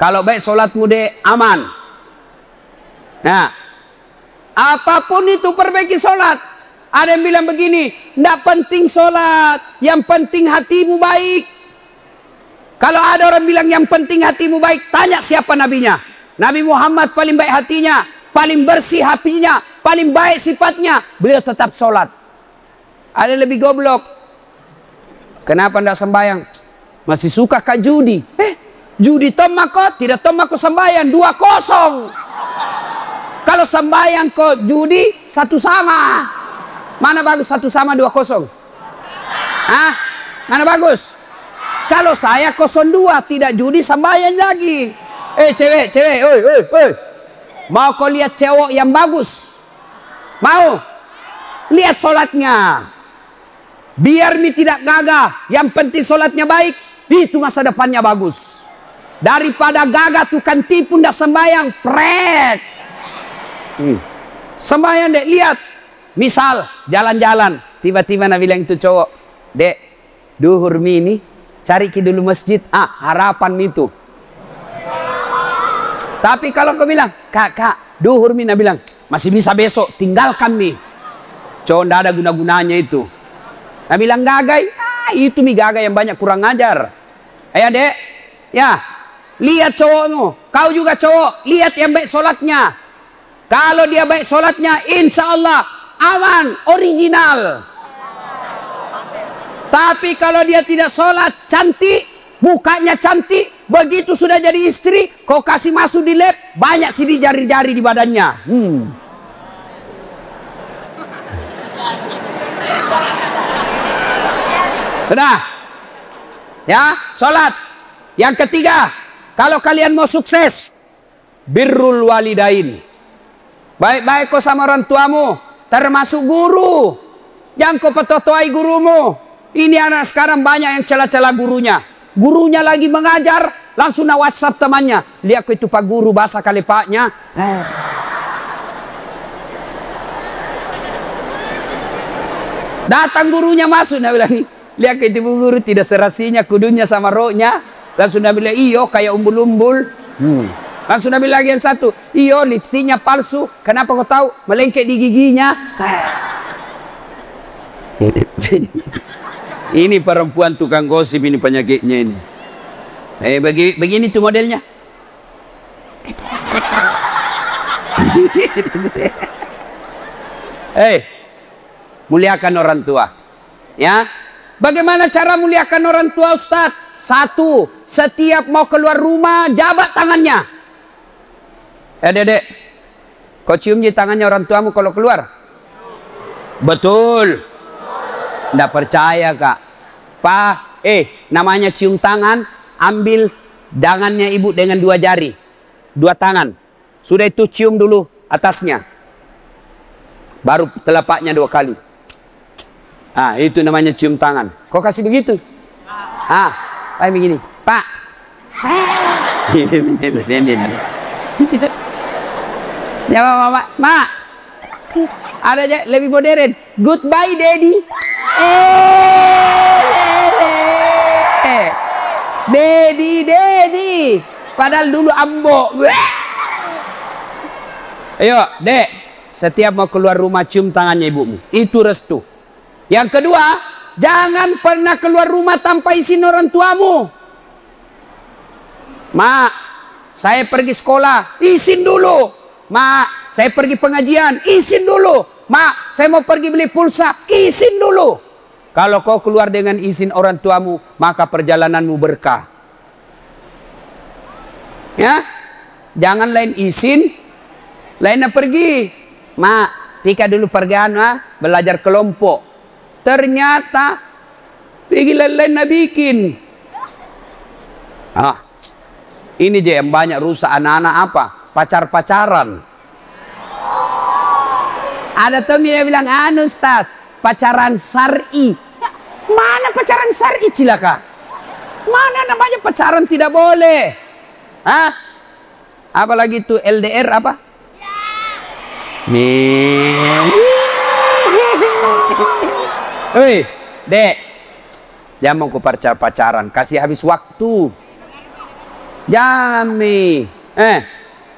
Kalau baik solatmu deh aman. Nah, apapun itu perbaiki solat. Ada yang bilang begini, tidak penting sholat, yang penting hatimu baik. Kalau ada orang bilang yang penting hatimu baik, tanya siapa nabinya. Nabi Muhammad paling baik hatinya, paling bersih hatinya, paling baik sifatnya. Beliau tetap sholat. Ada yang lebih goblok. Kenapa tidak sembahyang? Masih suka kak judi. Judi tomakot, tidak tomakot sembahyang 2-0. Kalau sembahyang kok judi 1 sama. Mana bagus 1 sama 2-0? Mana bagus? Kalau saya 02 tidak judi sembahyang lagi. Cewek, oi. Mau kau lihat cewek yang bagus? Mau? Lihat sholatnya. Biar mi tidak gagah, yang penting sholatnya baik, itu masa depannya bagus. Daripada gagah tukang tipu ndak sembahyang, pret. Sembahyang dek, lihat. Misal jalan-jalan, tiba-tiba Nabi bilang itu cowok, dek, duhur mi ini cari ke dulu masjid, harapan itu. Tapi kalau kau bilang, kak, duhur mi, Nabi bilang, masih bisa besok, tinggalkan mi. Cowok ndak ada guna-gunanya itu. Nabi bilang gagai, itu mi gagai yang banyak kurang ajar. Ayo dek, ya, lihat cowokmu, kau juga cowok, lihat yang baik sholatnya. Kalau dia baik sholatnya, insya Allah aman, original. Tapi kalau dia tidak sholat, cantik, mukanya cantik, begitu sudah jadi istri, kau kasih masuk di lab, banyak sidik jari-jari di badannya. Sudah? Ya, sholat. Yang ketiga, kalau kalian mau sukses, birrul walidain. Baik-baik kau sama orang tuamu, termasuk guru. Jangan kau petotoai gurumu. Ini anak sekarang banyak yang celah-celah gurunya. Gurunya lagi mengajar, langsung na WhatsApp temannya. Lihat kau itu pak guru, bahasa kali paknya. Datang gurunya masuk, nah bilang, lihat kau itu guru tidak serasinya kudunya sama rohnya. Langsung na bilang, iyo kayak umbul-umbul. Langsung na bilang yang satu, iyo lipsticknya palsu. Kenapa kau tahu? Melengket di giginya. Ini perempuan tukang gosip, ini penyakitnya ini. Begini tuh modelnya. Muliakan orang tua. Ya, bagaimana cara muliakan orang tua, Ustaz? Satu, setiap mau keluar rumah jabat tangannya. Dedek, kau cium di tangannya orang tuamu kalau keluar? Betul. Nggak percaya kak. Pak, namanya cium tangan, ambil tangannya ibu dengan 2 jari, 2 tangan. Sudah itu cium dulu atasnya, baru telapaknya 2 kali. Itu namanya cium tangan. Kok kasih begitu? Kayak begini, Pak. Ya mak. Ada aja lebih modern. Goodbye daddy. Daddy. Padahal dulu ambo. Ayo, dek. Setiap mau keluar rumah cium tangannya ibumu. Itu restu. Yang kedua, jangan pernah keluar rumah tanpa izin orang tuamu. Mak, saya pergi sekolah, izin dulu. Mak, saya pergi pengajian, izin dulu. Mak, saya mau pergi beli pulsa, izin dulu. Kalau kau keluar dengan izin orang tuamu, maka perjalananmu berkah. Ya, jangan lain izin, lainnya pergi. Mak, Tika dulu pergian, belajar kelompok. Ternyata, pergi lain bikin. Ini aja yang banyak rusak anak-anak apa? Pacar-pacaran. Ada temen yang bilang, Ustaz, pacaran syar'i. Mana pacaran syar'i cilaka? Mana namanya pacaran tidak boleh? Apalagi itu LDR apa? Hei, dek, jangan mau pacaran, kasih habis waktu. Jangan nih.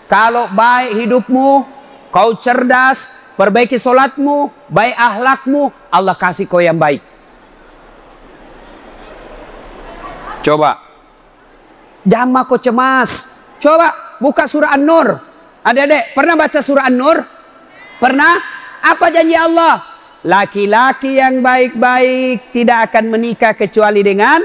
Kalau baik hidupmu, kau cerdas, perbaiki solatmu, baik akhlakmu, Allah kasih kau yang baik. Coba. Jangan kau cemas. Coba buka surah An-Nur. Adik-adik, pernah baca surah An-Nur? Pernah? Apa janji Allah? Laki-laki yang baik-baik tidak akan menikah kecuali dengan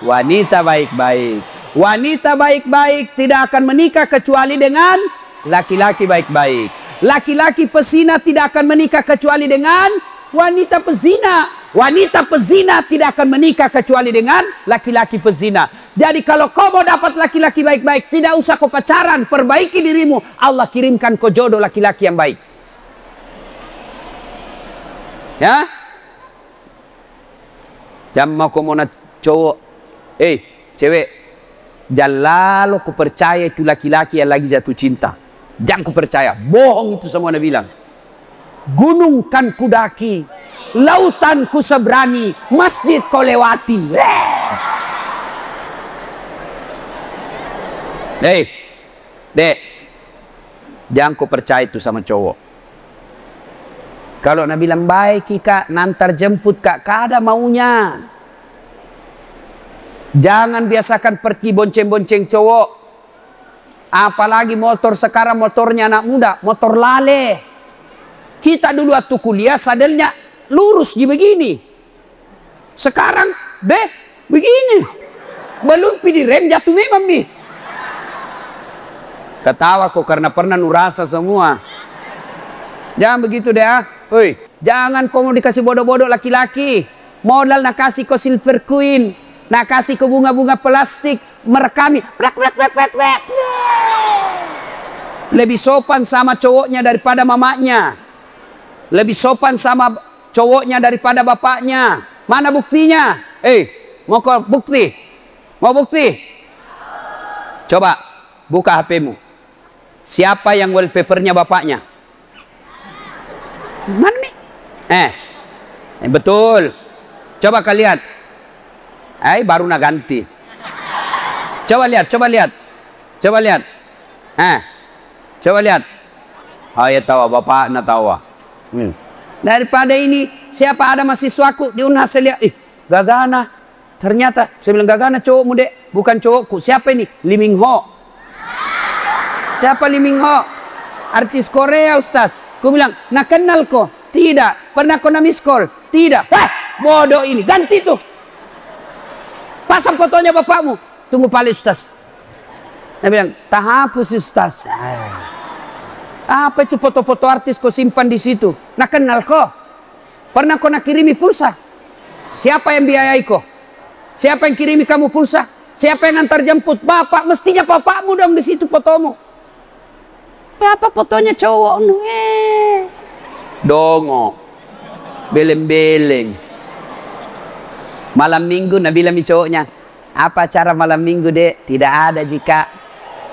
wanita baik-baik. Wanita baik-baik tidak akan menikah kecuali dengan laki-laki baik-baik. Laki-laki pesina tidak akan menikah kecuali dengan wanita pezina. Wanita pezina tidak akan menikah kecuali dengan laki-laki pezina. Jadi kalau kau mau dapat laki-laki baik-baik, tidak usah kau pacaran, perbaiki dirimu. Allah kirimkan kau jodoh laki-laki yang baik. Ya? Jangan mau kau mau cowok, cewek, jangan lalu kau percaya itu laki-laki yang lagi jatuh cinta. Jangan kau percaya, bohong itu semua Nabi bilang. Gunung kan kudaki, lautan ku seberangi, masjid kau lewati. Dek, jangan kau percaya itu sama cowok. Kalau Nabi bilang baik kak, nantar jemput kak, ada maunya. Jangan biasakan pergi bonceng-bonceng cowok. Apalagi motor sekarang, motornya anak muda, motor lale. Kita dulu waktu kuliah sadelnya lurus begini. Sekarang deh begini. Belum pilih rem jatuh memang nih. Ketawa kok karena pernah nurasa semua. Jangan begitu deh ah. Hoi, jangan kau mau dikasih bodoh-bodoh laki-laki. Modal nak kasih kau silver queen, nak kasih kau bunga-bunga plastik, merekami. Lebih sopan sama cowoknya daripada mamanya. Lebih sopan sama cowoknya daripada bapaknya. Mana buktinya? Mau kau bukti? Mau bukti? Coba buka HP-mu. Siapa yang wallpapernya bapaknya? Mana nih? Betul. Coba kalian. Baru nak ganti. Coba lihat, coba lihat. Coba lihat. Coba lihat. Ya tahu bapak nak tahu. Daripada ini, siapa ada mahasiswaku di Unhas saya lihat, Gagana. Ternyata saya bilang Gagana cowokmu dek, bukan cowokku. Siapa ini? Lee Min Ho. Siapa Lee Min Ho? Artis Korea Ustaz. Ku bilang, nak kenal kok? Tidak. Pernah kau miss call? Tidak. Bodoh ini. Ganti tuh. Pasang fotonya bapakmu. Tunggu paling Ustaz. Dia bilang, tak hapus Ustaz. Apa itu foto-foto artis kau simpan di situ? Nak kenal kok? Pernah kau nak kirimi pulsa? Siapa yang biayai kau? Siapa yang kirimi kamu pulsa? Siapa yang antar jemput? Bapak, mestinya bapakmu dong di situ fotomu. Apa fotonya cowok? Dongo. Beleng-beleng. Malam minggu Nabi bilang cowoknya, apa acara malam minggu dek? Tidak ada jika.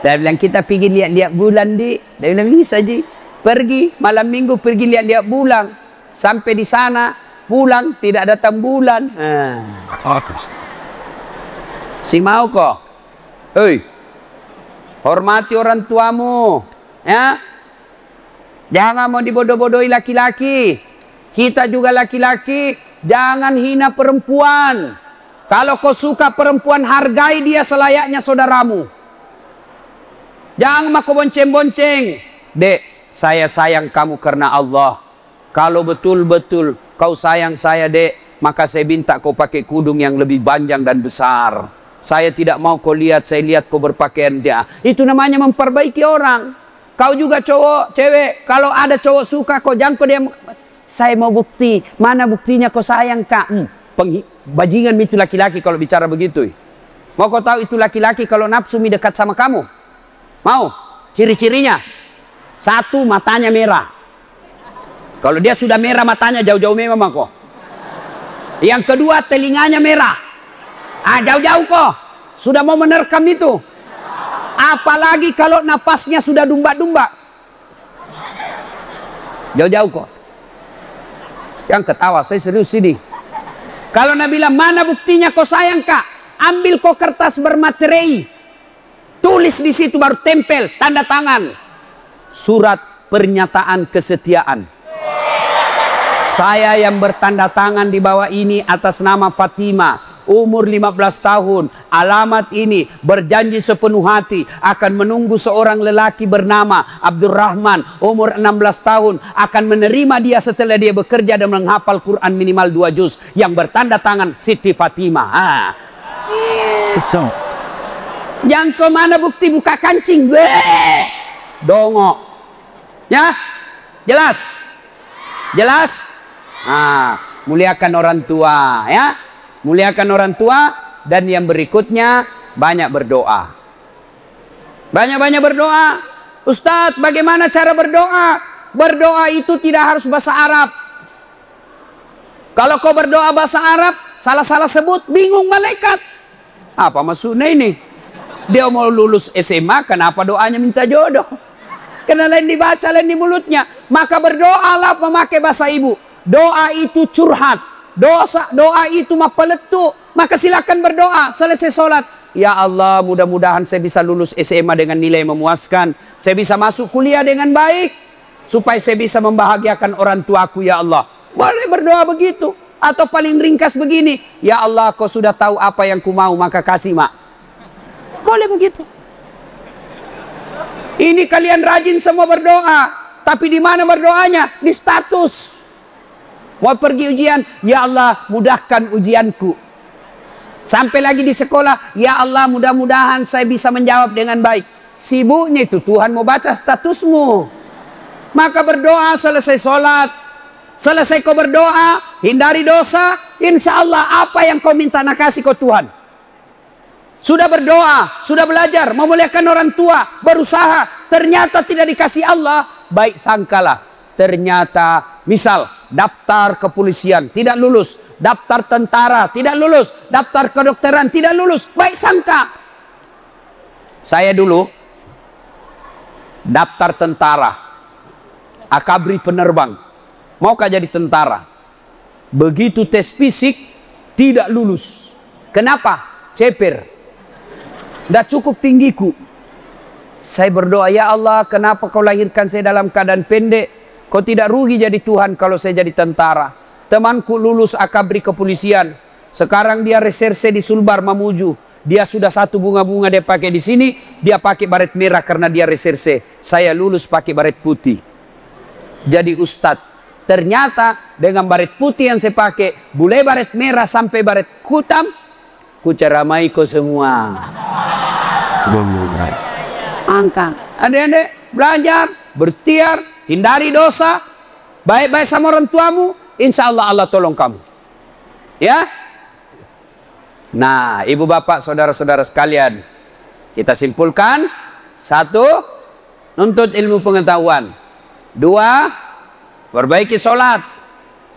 Dia bilang kita pergi lihat-lihat bulan di. Dia bilang bisa ji. Pergi malam minggu pergi lihat-lihat bulan. Sampai di sana pulang tidak datang bulan. Si mau kok. Hormati orang tuamu. Ya. Jangan mau dibodoh-bodohi laki-laki. Kita juga laki-laki. Jangan hina perempuan. Kalau kau suka perempuan, hargai dia selayaknya saudaramu. Jangan maku bonceng-bonceng. Dek, saya sayang kamu karena Allah. Kalau betul-betul kau sayang saya dek, maka saya minta kau pakai kudung yang lebih panjang dan besar. Saya tidak mau kau lihat, saya lihat kau berpakaian dia. Itu namanya memperbaiki orang. Kau juga cowok, cewek. Kalau ada cowok suka kau jangan kau dia. Saya mau bukti. Mana buktinya kau sayang kak? Bajingan itu laki-laki kalau bicara begitu. Mau kau tahu itu laki-laki kalau nafsu dekat sama kamu? Mau? Ciri-cirinya. Satu, matanya merah. Kalau dia sudah merah matanya, jauh-jauh memang kok. Yang kedua, telinganya merah. Jauh-jauh kok. Sudah mau menerkam itu. Apalagi kalau napasnya sudah dumba-dumba. Jauh-jauh kok. Yang ketawa, saya serius ini. Kalau Nabi bilang, mana buktinya kau sayang kak? Ambil kau kertas bermaterai. Tulis di situ baru tempel tanda tangan. Surat pernyataan kesetiaan. Saya yang bertanda tangan di bawah ini atas nama Fatimah, umur 15 tahun, alamat ini, berjanji sepenuh hati akan menunggu seorang lelaki bernama Abdurrahman, umur 16 tahun, akan menerima dia setelah dia bekerja dan menghafal Quran minimal 2 juz, yang bertanda tangan Siti Fatimah. Yang kemana bukti buka kancing? Dongo. Ya? Jelas? Jelas? Muliakan orang tua, ya. Muliakan orang tua, dan yang berikutnya banyak berdoa. Banyak-banyak berdoa. Ustadz, bagaimana cara berdoa? Berdoa itu tidak harus bahasa Arab. Kalau kau berdoa bahasa Arab, salah-salah sebut, bingung malaikat. Apa maksudnya ini? Dia mau lulus SMA, kenapa doanya minta jodoh? Karena lain dibaca, lain di mulutnya. Maka berdoalah memakai bahasa ibu. Doa itu curhat. Doa itu mah peletuk. Maka silakan berdoa selesai sholat. Ya Allah, mudah-mudahan saya bisa lulus SMA dengan nilai memuaskan. Saya bisa masuk kuliah dengan baik. Supaya saya bisa membahagiakan orang tuaku, ya Allah. Boleh berdoa begitu. Atau paling ringkas begini. Ya Allah, kau sudah tahu apa yang ku mau, maka kasih, mak. Boleh begitu. Ini kalian rajin semua berdoa. Tapi di mana berdoanya? Di status. Mau pergi ujian, ya Allah, mudahkan ujianku. Sampai lagi di sekolah, ya Allah, mudah-mudahan saya bisa menjawab dengan baik. Sibuknya itu Tuhan mau baca statusmu. Maka berdoa selesai sholat. Selesai kau berdoa, hindari dosa, insya Allah apa yang kau minta nak kasih kau Tuhan. Sudah berdoa, sudah belajar, memuliakan orang tua, berusaha, ternyata tidak dikasih Allah, baik sangkalah. Ternyata, misal, daftar kepolisian, tidak lulus. Daftar tentara, tidak lulus. Daftar kedokteran, tidak lulus. Baik sangka. Saya dulu, daftar tentara. Akabri penerbang. Maukah jadi tentara? Begitu tes fisik, tidak lulus. Kenapa? Ceper. Tidak cukup tinggiku. Saya berdoa, ya Allah, kenapa kau lahirkan saya dalam keadaan pendek? Kau tidak rugi jadi Tuhan kalau saya jadi tentara. Temanku lulus akabri kepolisian. Sekarang dia reserse di Sulbar Mamuju. Dia sudah satu bunga-bunga dia pakai di sini. Dia pakai baret merah karena dia reserse. Saya lulus pakai baret putih. Jadi ustadz. Ternyata dengan baret putih yang saya pakai, boleh baret merah sampai baret kutam, ku ceramai kau semua. Angka. Adik-adik, belajar, berikhtiar, hindari dosa, baik-baik sama orang tuamu, insya Allah Allah tolong kamu. Ya? Nah, ibu bapak, saudara-saudara sekalian, kita simpulkan. 1, nuntut ilmu pengetahuan. 2, perbaiki sholat.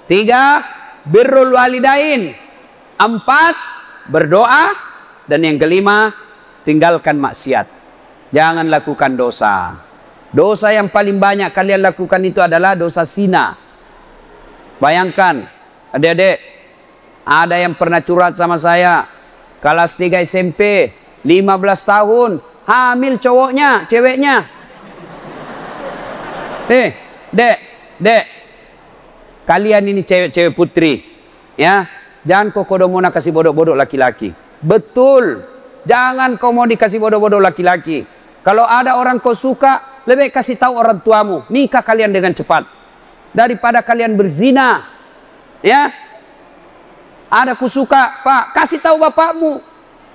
3, birrul walidain. 4, berdoa. Dan yang kelima, tinggalkan maksiat. Jangan lakukan dosa. Dosa yang paling banyak kalian lakukan itu adalah dosa zina. Bayangkan, adik-adik, ada yang pernah curhat sama saya. Kelas 3 SMP, 15 tahun, hamil cowoknya, ceweknya. Dek, kalian ini cewek-cewek putri, ya, jangan kau kodomona kasih bodoh-bodoh laki-laki. Betul, jangan kau mau dikasih bodoh-bodoh laki-laki. Kalau ada orang kau suka, lebih kasih tahu orang tuamu, nikah kalian dengan cepat daripada kalian berzina, ya. Ada ku suka, Pak, kasih tahu bapakmu,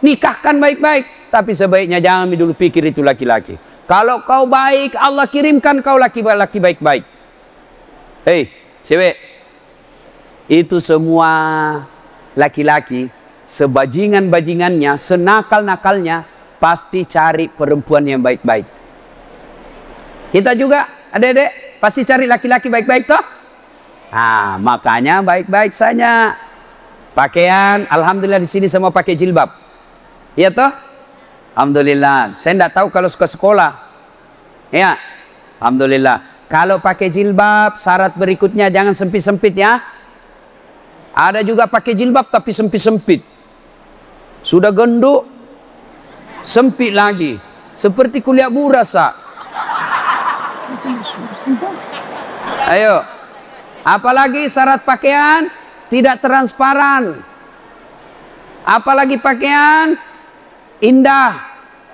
nikahkan baik-baik. Tapi sebaiknya jangan dulu pikir itu laki-laki. Kalau kau baik, Allah kirimkan kau laki-laki baik-baik. Hei, cewek, itu semua laki-laki, sebajingan-bajingannya, senakal-nakalnya, pasti cari perempuan yang baik-baik. Kita juga, adik-adik, pasti cari laki-laki baik-baik toh? Nah, makanya baik-baik saja. Pakaian, alhamdulillah di sini semua pakai jilbab. Iya toh? Alhamdulillah. Saya tidak tahu kalau suka sekolah. Ya, alhamdulillah. Kalau pakai jilbab, syarat berikutnya jangan sempit-sempit ya. Ada juga pakai jilbab tapi sempit-sempit. Sudah gendut, sempit lagi. Seperti kuliah burasa. Ayo. Apalagi syarat pakaian tidak transparan. Apalagi pakaian indah.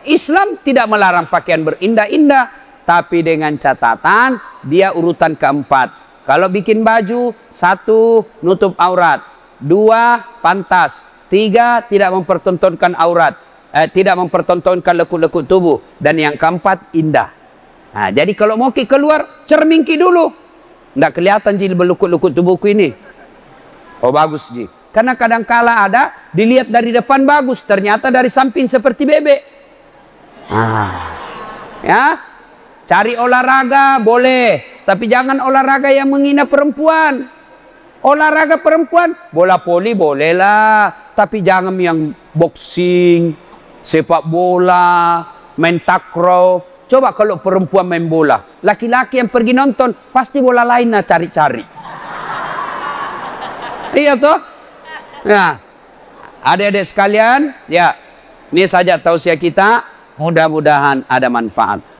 Islam tidak melarang pakaian berindah-indah. Tapi dengan catatan dia urutan keempat. Kalau bikin baju, 1, nutup aurat. 2, pantas. 3, tidak mempertontonkan aurat. Tidak mempertontonkan lekuk-lekuk tubuh. Dan yang keempat, indah. Nah, jadi kalau mau keluar, cerminki dulu. Nggak kelihatan Ji belukut-lukut tubuhku ini. Oh bagus Ji. Karena kadangkala ada dilihat dari depan bagus, ternyata dari samping seperti bebek. Ya, cari olahraga boleh, tapi jangan olahraga yang menghina perempuan. Olahraga perempuan, bola voli bolehlah, tapi jangan yang boxing, sepak bola, main takraw. Coba kalau perempuan main bola, laki-laki yang pergi nonton pasti bola lain cari-cari. Iya toh? Nah, adik-adik sekalian, ya, ini saja tausiah kita. Mudah-mudahan ada manfaat.